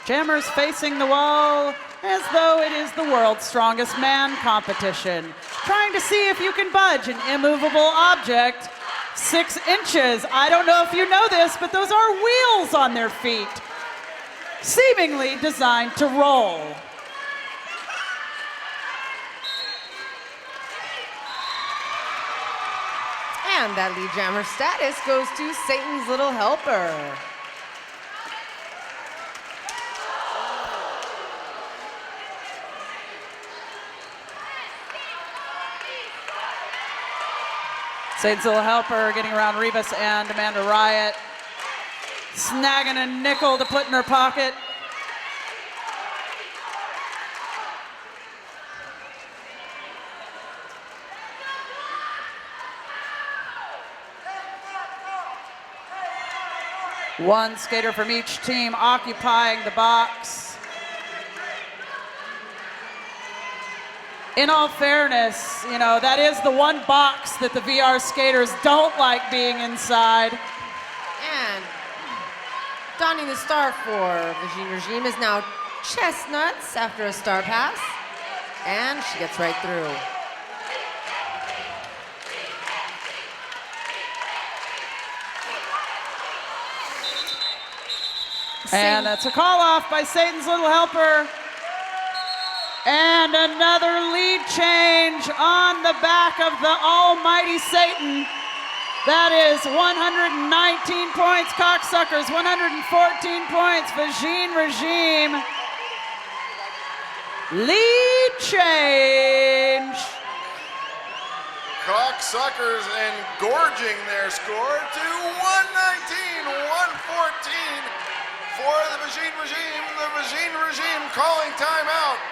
Speaker 2: jammers facing the wall as though it is the world's strongest man competition. Trying to see if you can budge an immovable object 6 inches. I don't know if you know this, but those are wheels on their feet, seemingly designed to roll.
Speaker 3: And that lead jammer status goes to Satan's little helper.
Speaker 2: Satan's little helper getting around Rivas and Amanda Riot, snagging a nickel to put in her pocket. One skater from each team occupying the box. In all fairness, you know, that is the one box that the VR skaters don't like being inside.
Speaker 3: And donning the star for Vagine Regime is now Chestnuts after a star pass. And she gets right through.
Speaker 2: And that's a call off by Satan's little helper. And another lead change on the back of the almighty Satan. That is 119 points, Caulksuckers, 114 points, Vagine Regime. Lead change.
Speaker 4: Caulksuckers engorging their score to 119, 114 for the Vagine Regime. The Vagine Regime calling timeout.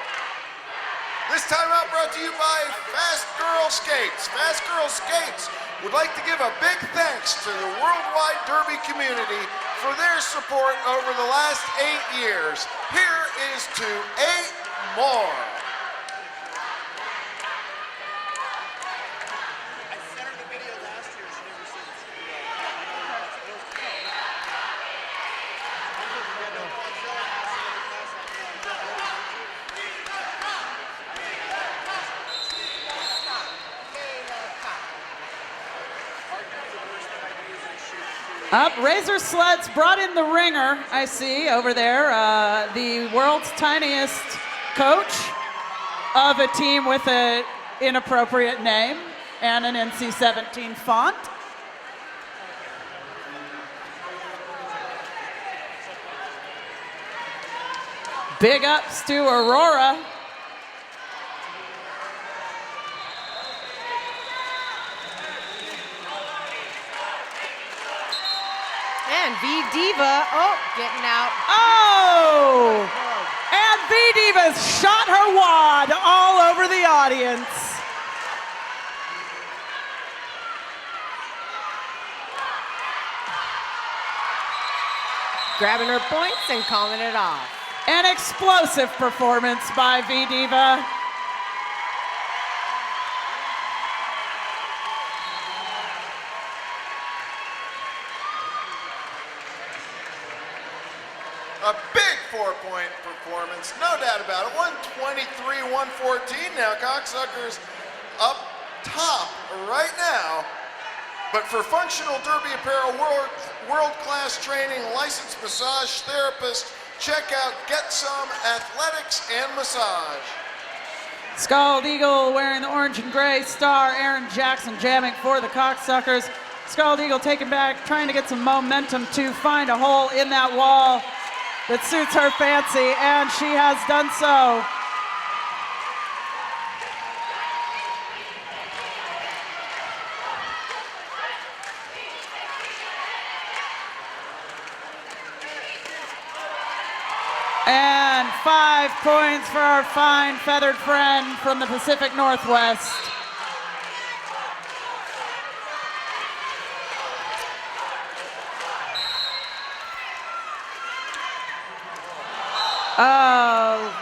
Speaker 4: This timeout brought to you by Fast Girl Skates. Fast Girl Skates would like to give a big thanks to the worldwide derby community for their support over the last 8 years. Here is to 8 more.
Speaker 2: Up, Razor Sleds brought in the ringer, I see over there, the world's tiniest coach of a team with an inappropriate name and an NC-17 font. Big ups to Aurora.
Speaker 3: And V-Diva, getting out.
Speaker 2: Oh! And V-Diva's shot her wad all over the audience.
Speaker 3: Grabbing her points and calling it off.
Speaker 2: An explosive performance by V-Diva.
Speaker 4: A big 4-point performance, no doubt about it. 123-114 now. Caulksuckers up top right now. But for functional derby apparel, world-class training, licensed massage therapist, check out Get Some Athletics and Massage.
Speaker 2: Scald Eagle wearing the orange and gray star. Aaron Jackson jamming for the Caulksuckers. Scald Eagle taking back, trying to get some momentum to find a hole in that wall that suits her fancy, and she has done so. And 5 points for our fine feathered friend from the Pacific Northwest.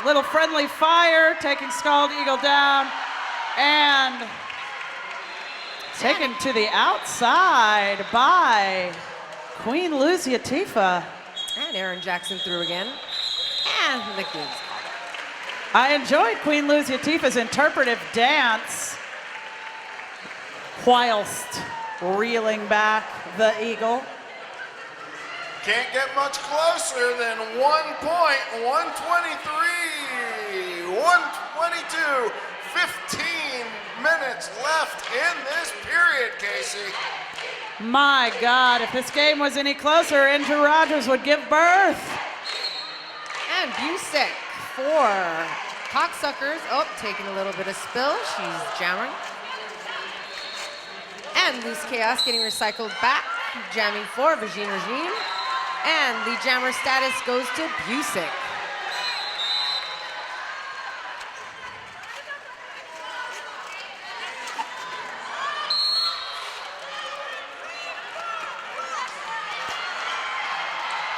Speaker 2: Little friendly fire taking Scald Eagle down and taken to the outside by Queen Lucia Tifa.
Speaker 3: And Aaron Jackson through again. And the game's called.
Speaker 2: I enjoyed Queen Lucia Tifa's interpretive dance whilst reeling back the eagle.
Speaker 4: Can't get much closer than 1 point, 123, 122, 15 minutes left in this period, Casey.
Speaker 2: My God, if this game was any closer, Andrew Rogers would give birth.
Speaker 3: And Busick for Caulksuckers. Taking a little bit of spill. She's jamming. And Loose Chaos getting recycled back, jamming for Vagine Regime. And the jammer status goes to Busick.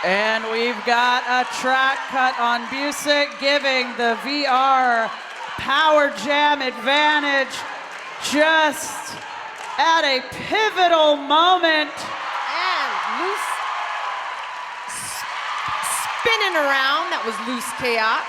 Speaker 2: And we've got a track cut on Busick, giving the VR Power Jam advantage just at a pivotal moment.
Speaker 3: And Loose spinning around. That was Loose Chaos.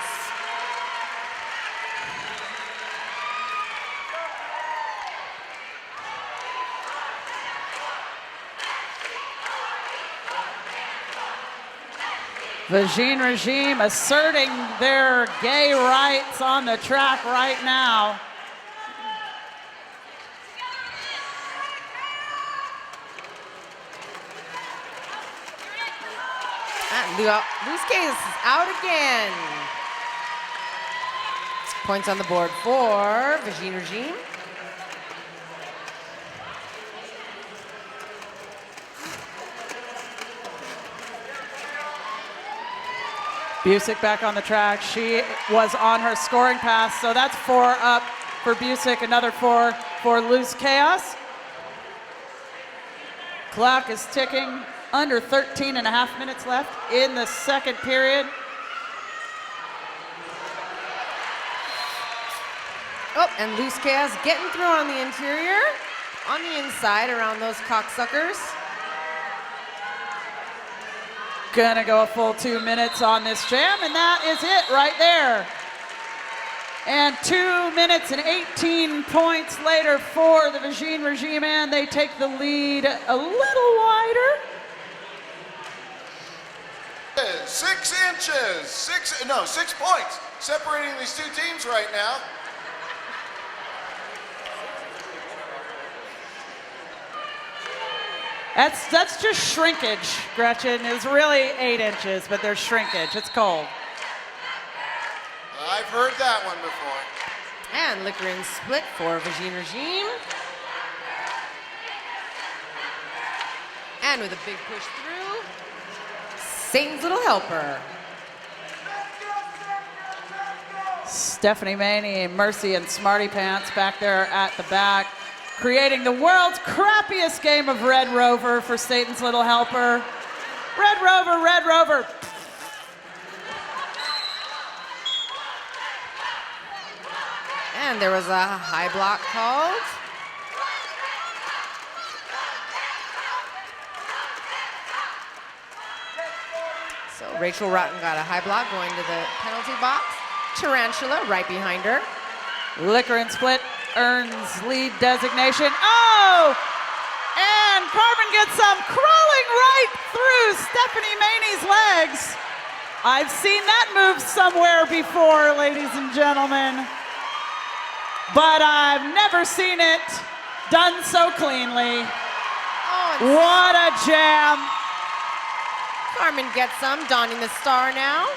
Speaker 2: Vagine Regime asserting their gay rights on the track right now.
Speaker 3: And Loose Chaos is out again. Points on the board for Vagine Regime.
Speaker 2: Busick back on the track. She was on her scoring pass, so that's 4 up for Busick, another 4 for Loose Chaos. Clock is ticking, under 13 and a half minutes left in the second period.
Speaker 3: And Loose Chaos getting through on the interior, on the inside around those Caulksuckers.
Speaker 2: Gonna go a full 2 minutes on this jam, and that is it right there. And 2 minutes and 18 points later for the Vagine Regime, and they take the lead a little wider.
Speaker 4: 6 inches, 6 points separating these two teams right now.
Speaker 2: That's just shrinkage, Gretchen. It's really 8 inches, but there's shrinkage. It's cold.
Speaker 4: I've heard that one before.
Speaker 3: And liquor in split for Vagine Regime. And with a big push through, Satan's little helper.
Speaker 2: Stephanie Maney, Mercy, and Smarty Pants back there at the back, creating the world's crappiest game of Red Rover for Satan's little helper. Red Rover, Red Rover.
Speaker 3: And there was a high block called. So Rachel Rotten got a high block going to the penalty box. Tarantula right behind her.
Speaker 2: Liquor and Split earns lead designation. Oh! And Carmen gets some crawling right through Stephanie Maney's legs. I've seen that move somewhere before, ladies and gentlemen. But I've never seen it done so cleanly.
Speaker 3: Oh,
Speaker 2: What a jam.
Speaker 3: Carmen gets some, donning the star now.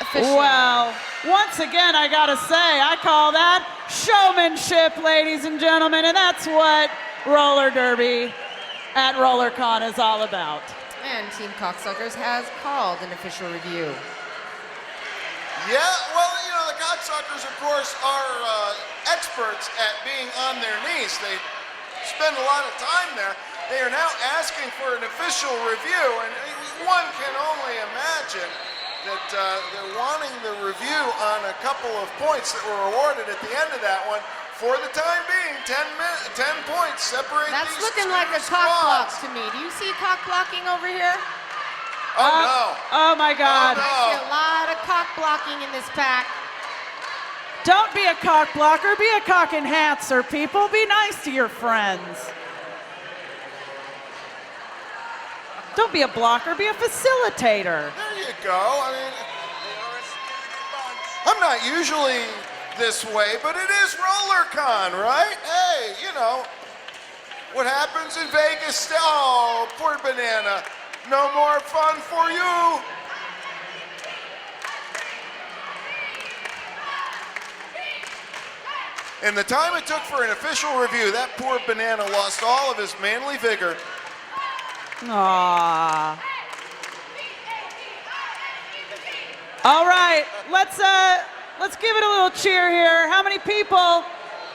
Speaker 3: Official.
Speaker 2: Well, once again, I gotta say, I call that showmanship, ladies and gentlemen, and that's what roller derby at RollerCon is all about.
Speaker 3: And Team Caulksuckers has called an official review.
Speaker 4: Yeah, well, you know, the Caulksuckers, of course, are experts at being on their knees. They spend a lot of time there. They are now asking for an official review, and one can only imagine that they're wanting the review on a couple of points that were awarded at the end of that one. For the time being, 10 points separate
Speaker 3: That's
Speaker 4: these
Speaker 3: looking
Speaker 4: two
Speaker 3: like a cock block
Speaker 4: squads.
Speaker 3: to me. Do you see cock blocking over here?
Speaker 4: Oh, no.
Speaker 2: Oh my God.
Speaker 4: Oh, no.
Speaker 3: I see a lot of cock blocking in this pack.
Speaker 2: Don't be a cock blocker, be a cock enhancer, people. Be nice to your friends. Don't be a blocker, be a facilitator.
Speaker 4: There you go. I mean, I'm not usually this way, but it is RollerCon, right? Hey, you know, what happens in Vegas? Oh, poor banana. No more fun for you. In the time it took for an official review, that poor banana lost all of his manly vigor.
Speaker 2: Aww. All right, let's give it a little cheer here. How many people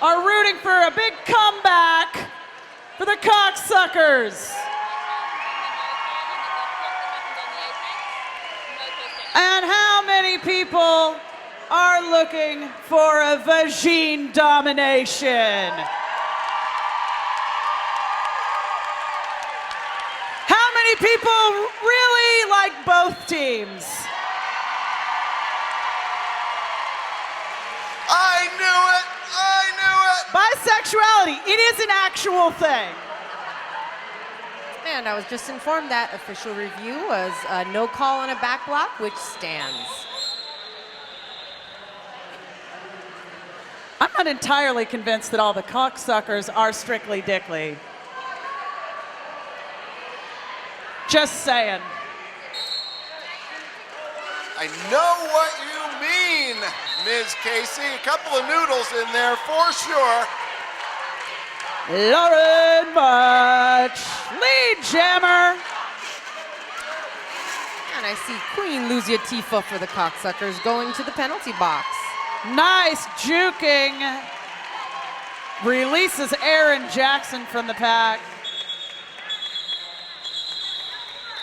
Speaker 2: are rooting for a big comeback for the Caulksuckers? And how many people are looking for a Vagine domination? How many people really like both teams?
Speaker 4: I knew it! I knew it!
Speaker 2: Bisexuality, it is an actual thing.
Speaker 3: And I was just informed that official review was a no call on a back block, which stands.
Speaker 2: I'm not entirely convinced that all the Caulksuckers are strictly dickly. Just saying.
Speaker 4: I know what you mean, Ms. Casey. A couple of noodles in there for sure.
Speaker 2: Lauren Much, lead jammer.
Speaker 3: And I see Queen Luzia Tifa for the Caulksuckers going to the penalty box.
Speaker 2: Nice juking. Releases Aaron Jackson from the pack.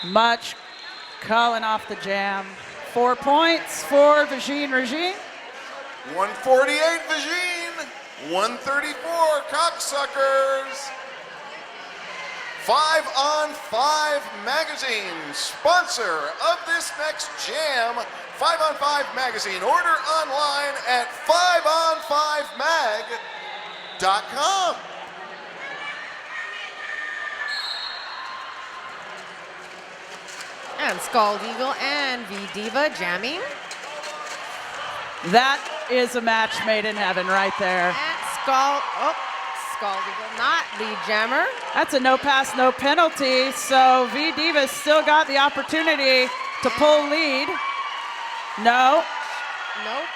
Speaker 2: Much calling off the jam. 4 points for Vagine Regime.
Speaker 4: 148 Vagine, 134 Caulksuckers. 5-on-5 Magazine, sponsor of this next jam. 5-on-5 Magazine. Order online at 5on5mag.com.
Speaker 3: And Scald Eagle and V-Diva jamming.
Speaker 2: That is a match made in heaven right there.
Speaker 3: And Scald Eagle, not lead jammer.
Speaker 2: That's a no pass, no penalty. So V-Diva's still got the opportunity to pull lead. No.
Speaker 3: Nope.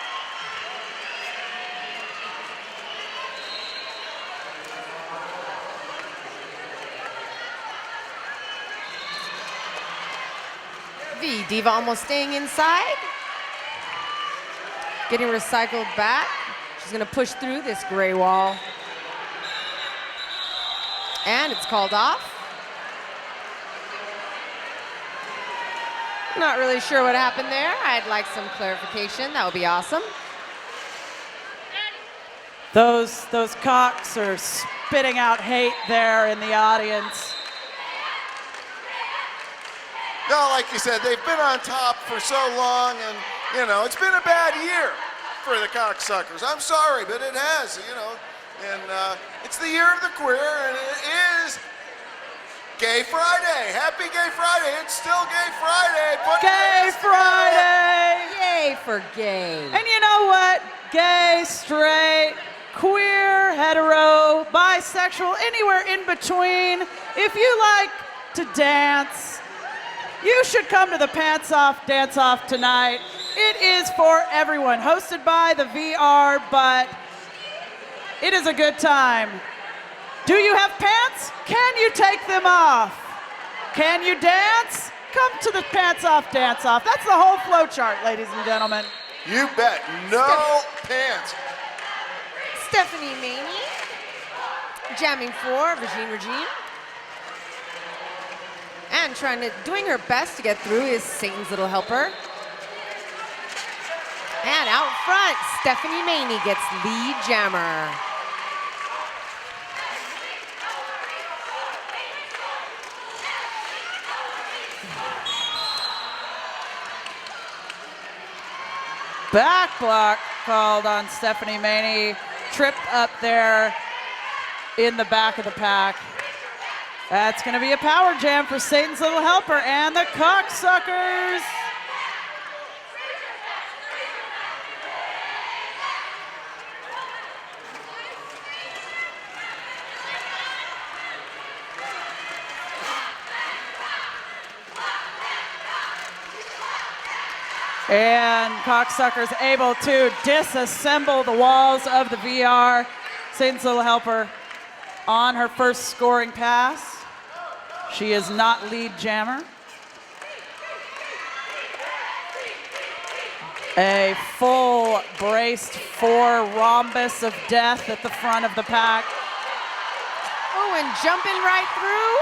Speaker 3: heavy. Diva almost staying inside. Getting recycled back. She's gonna push through this gray wall. And it's called off. Not really sure what happened there. I'd like some clarification. That would be awesome.
Speaker 2: Those cocks are spitting out hate there in the audience.
Speaker 4: No, like you said, they've been on top for so long, and, you know, it's been a bad year for the Caulksuckers. I'm sorry, but it has, you know. And it's the year of the queer, and it is Gay Friday. Happy Gay Friday. It's still Gay Friday. But
Speaker 2: Gay Friday!
Speaker 3: Yay for gay.
Speaker 2: And you know what? Gay, straight, queer, hetero, bisexual, anywhere in between. If you like to dance, you should come to the Pants Off Dance Off tonight. It is for everyone, hosted by the VR, but it is a good time. Do you have pants? Can you take them off? Can you dance? Come to the Pants Off Dance Off. That's the whole flow chart, ladies and gentlemen.
Speaker 4: You bet. No pants.
Speaker 3: Stephanie Maney, jamming for Vagine Regime. And doing her best to get through is Satan's Little Helper. And out front, Stephanie Maney gets lead jammer.
Speaker 2: Back block called on Stephanie Maney. Tripped up there in the back of the pack. That's going to be a power jam for Satan's Little Helper and the Caulksuckers. And Caulksuckers able to disassemble the walls of the VR. Satan's Little Helper on her first scoring pass. She is not lead jammer. A full braced 4 rhombus of death at the front of the pack.
Speaker 3: Oh, and jumping right through,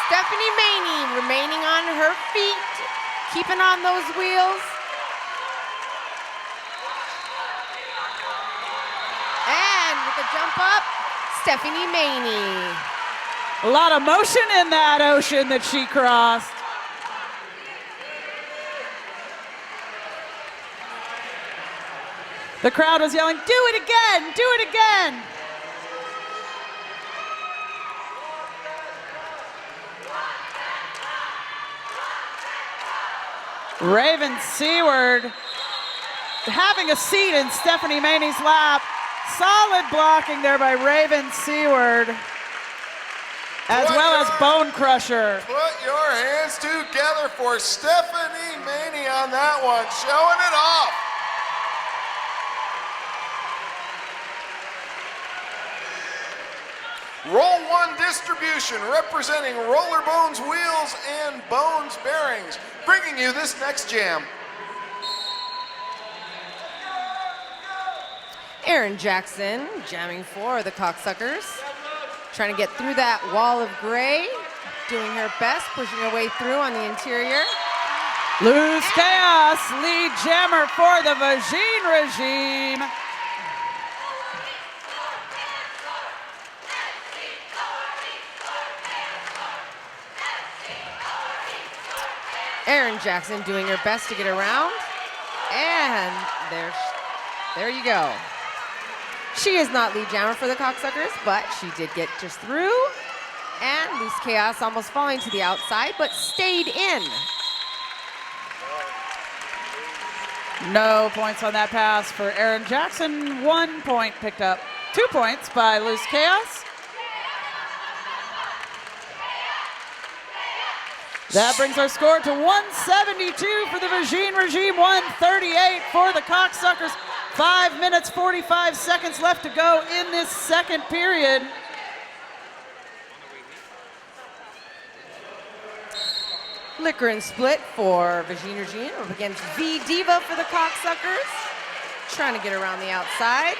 Speaker 3: Stephanie Maney remaining on her feet, keeping on those wheels. And with the jump up, Stephanie Maney.
Speaker 2: A lot of motion in that ocean that she crossed. The crowd was yelling, "Do it again, do it again." Raven Seward having a seat in Stephanie Maney's lap. Solid blocking there by Raven Seward, as well as Bone Crusher.
Speaker 4: Put your hands together for Stephanie Maney on that one, showing it off. Roll One Distribution, representing Roller Bones Wheels and Bones Bearings, bringing you this next jam.
Speaker 3: Erin Jackson jamming for the Caulksuckers. Trying to get through that wall of gray. Doing her best, pushing her way through on the interior.
Speaker 2: Loose Chaos, lead jammer for the Vagine Regime.
Speaker 3: Erin Jackson doing her best to get around. And there you go. She is not lead jammer for the Caulksuckers, but she did get just through. And Loose Chaos almost falling to the outside, but stayed in.
Speaker 2: No points on that pass for Erin Jackson. 1 point picked up. 2 points by Loose Chaos. That brings our score to 172 for the Vagine Regime, 138 for the Caulksuckers. 5 minutes, 45 seconds left to go in this second period.
Speaker 3: Liquor and Split for Vagine Regime up against V Diva for the Caulksuckers. Trying to get around the outside.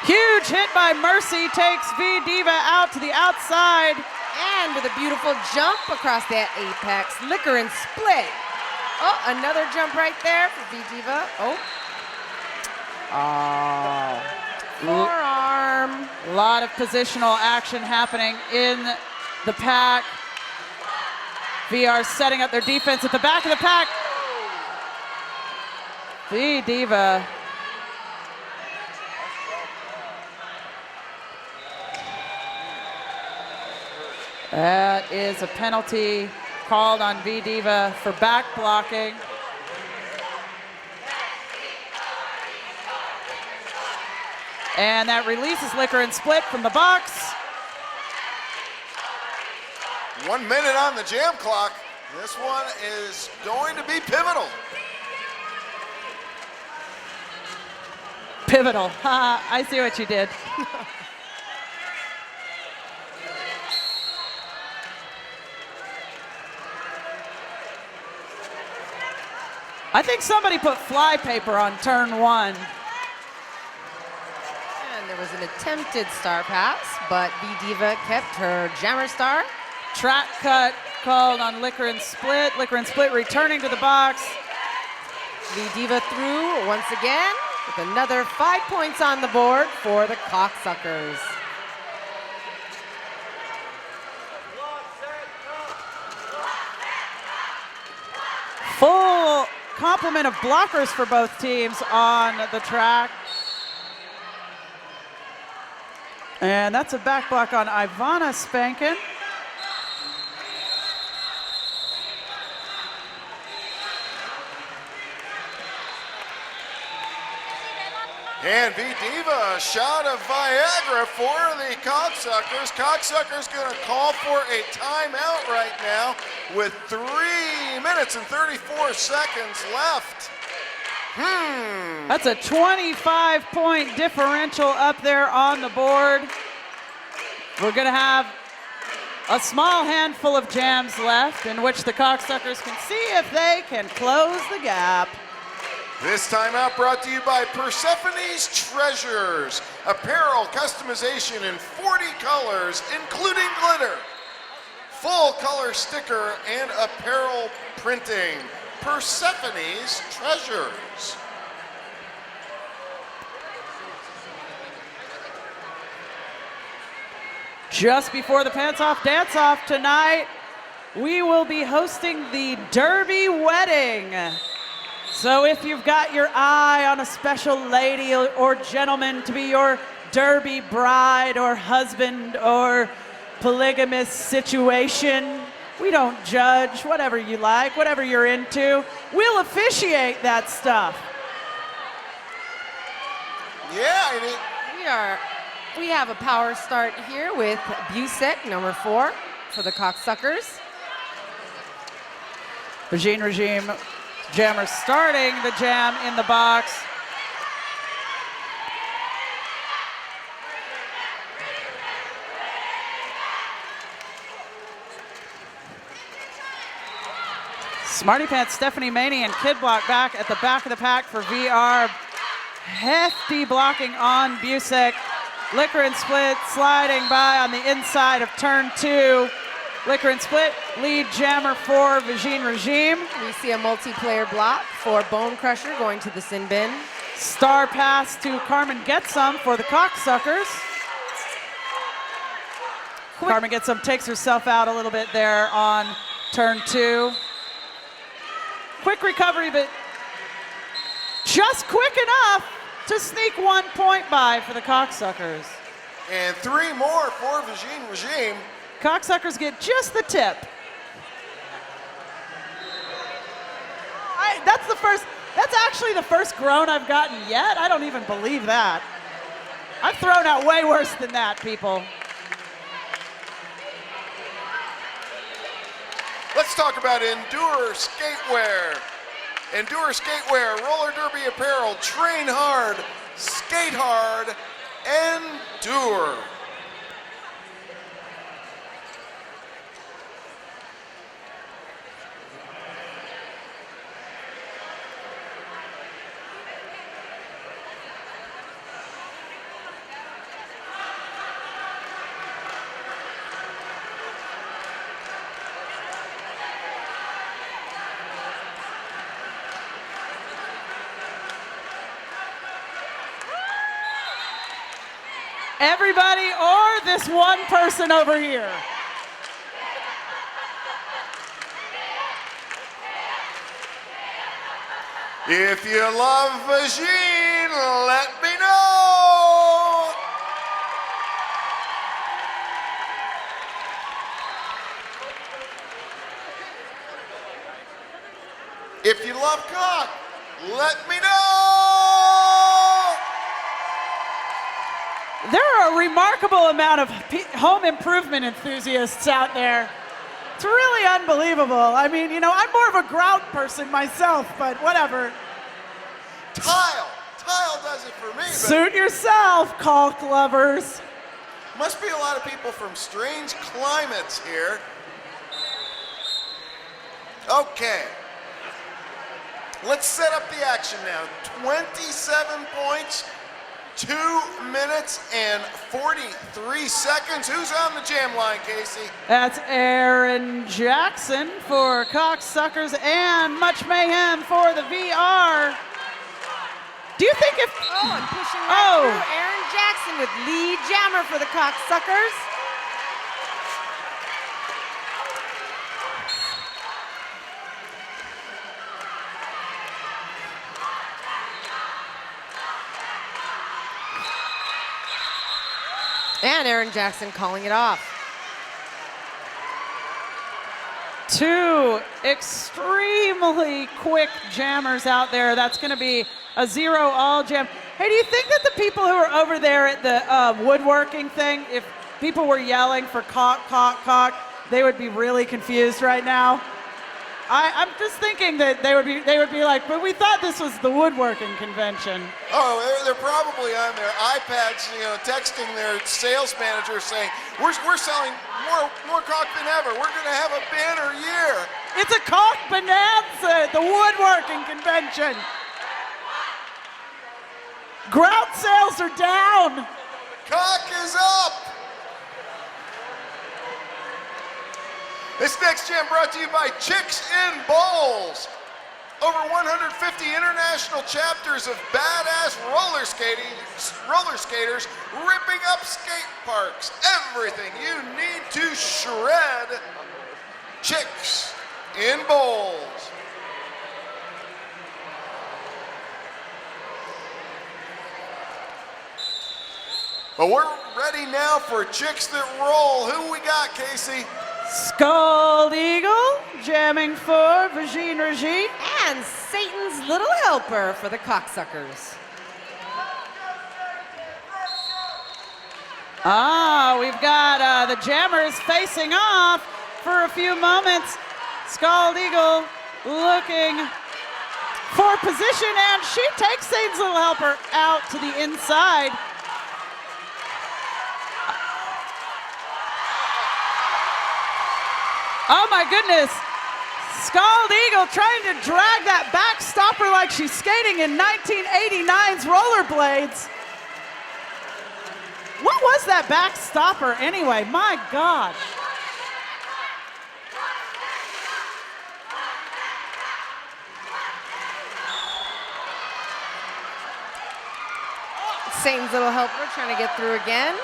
Speaker 2: Huge hit by Mercy takes V Diva out to the outside.
Speaker 3: And with a beautiful jump across that apex. Liquor and Split. Oh, another jump right there for V Diva. Oh.
Speaker 2: Oh.
Speaker 3: Forearm.
Speaker 2: A lot of positional action happening in the pack. VR setting up their defense at the back of the pack. V Diva. That is a penalty called on V Diva for back blocking. And that releases Liquor and Split from the box.
Speaker 4: 1 minute on the jam clock. This one is going to be pivotal.
Speaker 2: Pivotal. Ha, I see what you did. I think somebody put fly paper on turn 1.
Speaker 3: And there was an attempted star pass, but V Diva kept her jammer star.
Speaker 2: Track cut called on Liquor and Split. Liquor and Split returning to the box.
Speaker 3: V Diva through once again with another 5 points on the board for the Caulksuckers.
Speaker 2: Full complement of blockers for both teams on the track. And that's a back block on Ivana Spankin.
Speaker 4: And V Diva, a shot of Viagra for the Caulksuckers. Caulksuckers gonna call for a timeout right now with 3 minutes and 34 seconds left.
Speaker 2: That's a 25-point differential up there on the board. We're gonna have a small handful of jams left in which the Caulksuckers can see if they can close the gap.
Speaker 4: This timeout brought to you by Persephone's Treasures. Apparel customization in 40 colors, including glitter. Full color sticker and apparel printing. Persephone's Treasures.
Speaker 2: Just before the Pants Off Dance Off tonight, we will be hosting the Derby Wedding. So if you've got your eye on a special lady or gentleman to be your Derby bride or husband or polygamous situation, we don't judge. Whatever you like, whatever you're into, we'll officiate that stuff.
Speaker 4: Yeah,
Speaker 3: We have a power start here with Busek, number 4, for the Caulksuckers.
Speaker 2: Vagine Regime jammer starting the jam in the box. Smarty Pants, Stephanie Maney, and Kid Block back at the back of the pack for VR. Hefty blocking on Busek. Liquor and Split sliding by on the inside of turn 2. Liquor and Split, lead jammer for Vagine Regime.
Speaker 3: We see a multiplayer block for Bone Crusher going to the sin bin.
Speaker 2: Star pass to Carmen Getsum for the Caulksuckers. Carmen Getsum takes herself out a little bit there on turn 2. Quick recovery, but just quick enough to sneak 1 point by for the Caulksuckers.
Speaker 4: and 3 more for Vagine Regime.
Speaker 2: Caulksuckers get just the tip. That's actually the first groan I've gotten yet. I don't even believe that. I've thrown out way worse than that, people.
Speaker 4: Let's talk about Endure Skatewear. Endure Skatewear, roller derby apparel, train hard, skate hard, endure.
Speaker 2: Everybody or this one person over here?
Speaker 4: If you love Vagine, let me know. If you love cock, let me know.
Speaker 2: There are a remarkable amount of home improvement enthusiasts out there. It's really unbelievable. I mean, you know, I'm more of a grout person myself, but whatever.
Speaker 4: Tile does it for me.
Speaker 2: Suit yourself, caulk lovers.
Speaker 4: Must be a lot of people from strange climates here. Okay. Let's set up the action now. 27 points, 2 minutes and 43 seconds. Who's on the jam line, Casey?
Speaker 2: That's Aaron Jackson for Caulksuckers and Much Mayhem for the VR. Do you think if...
Speaker 3: Oh, and pushing right through Aaron Jackson with lead jammer for the Caulksuckers. And Aaron Jackson calling it off.
Speaker 2: Two extremely quick jammers out there. That's going to be a 0-all jam. Hey, do you think that the people who are over there at the woodworking thing, if people were yelling for caulk, caulk, caulk, they would be really confused right now? I'm just thinking that they would be like, but we thought this was the woodworking convention.
Speaker 4: Oh, they're probably on their iPads, you know, texting their sales manager saying, we're selling more caulk than ever. We're going to have a banner year.
Speaker 2: It's a caulk bonanza at the woodworking convention. Grout sales are down.
Speaker 4: Caulk is up. This next jam brought to you by Chicks in Bowls. Over 150 international chapters of badass roller skaters ripping up skate parks. Everything you need to shred. Chicks in Bowls. But we're ready now for Chicks That Roll. Who we got, Casey?
Speaker 2: Scald Eagle jamming for Vagine Regime.
Speaker 3: And Satan's Little Helper for the Caulksuckers.
Speaker 2: We've got the jammers facing off for a few moments. Scald Eagle looking for position, and she takes Satan's Little Helper out to the inside. Oh my goodness. Scald Eagle trying to drag that back stopper like she's skating in 1989's rollerblades. What was that back stopper anyway? My God.
Speaker 3: Satan's Little Helper trying to get through again.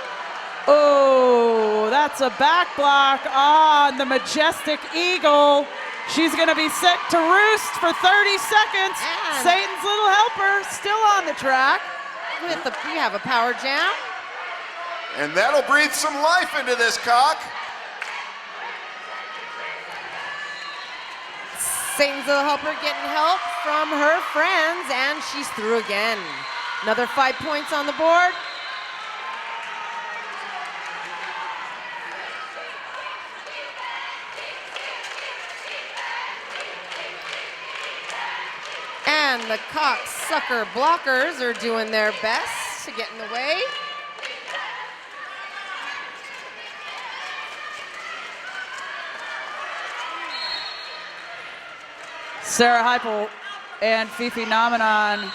Speaker 2: Oh, that's a back block on the Majestic Eagle. She's going to be set to roost for 30 seconds.
Speaker 3: And
Speaker 2: Satan's Little Helper still on the track.
Speaker 3: We have a power jam.
Speaker 4: And that'll breathe some life into this cock.
Speaker 3: Satan's Little Helper getting help from her friends, and she's through again. Another 5 points on the board. And the Caulksucker blockers are doing their best to get in the way.
Speaker 2: Sarah Heipel and Fifi Nominon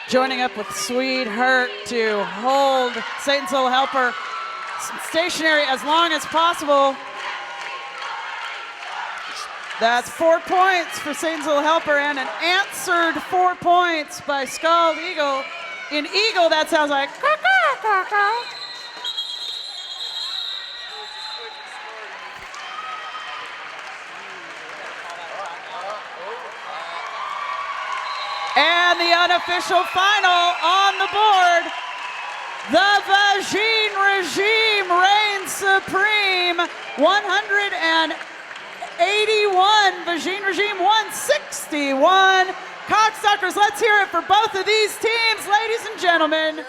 Speaker 2: joining up with Swede Hurt to hold Satan's Little Helper stationary as long as possible. That's 4 points for Satan's Little Helper and an answered 4 points by Scald Eagle. In Eagle, that sounds like caw, caw, caw, caw. And the unofficial final on the board. The Vagine Regime reigns supreme. 181. Vagine Regime 161. Caulksuckers, let's hear it for both of these teams, ladies and gentlemen.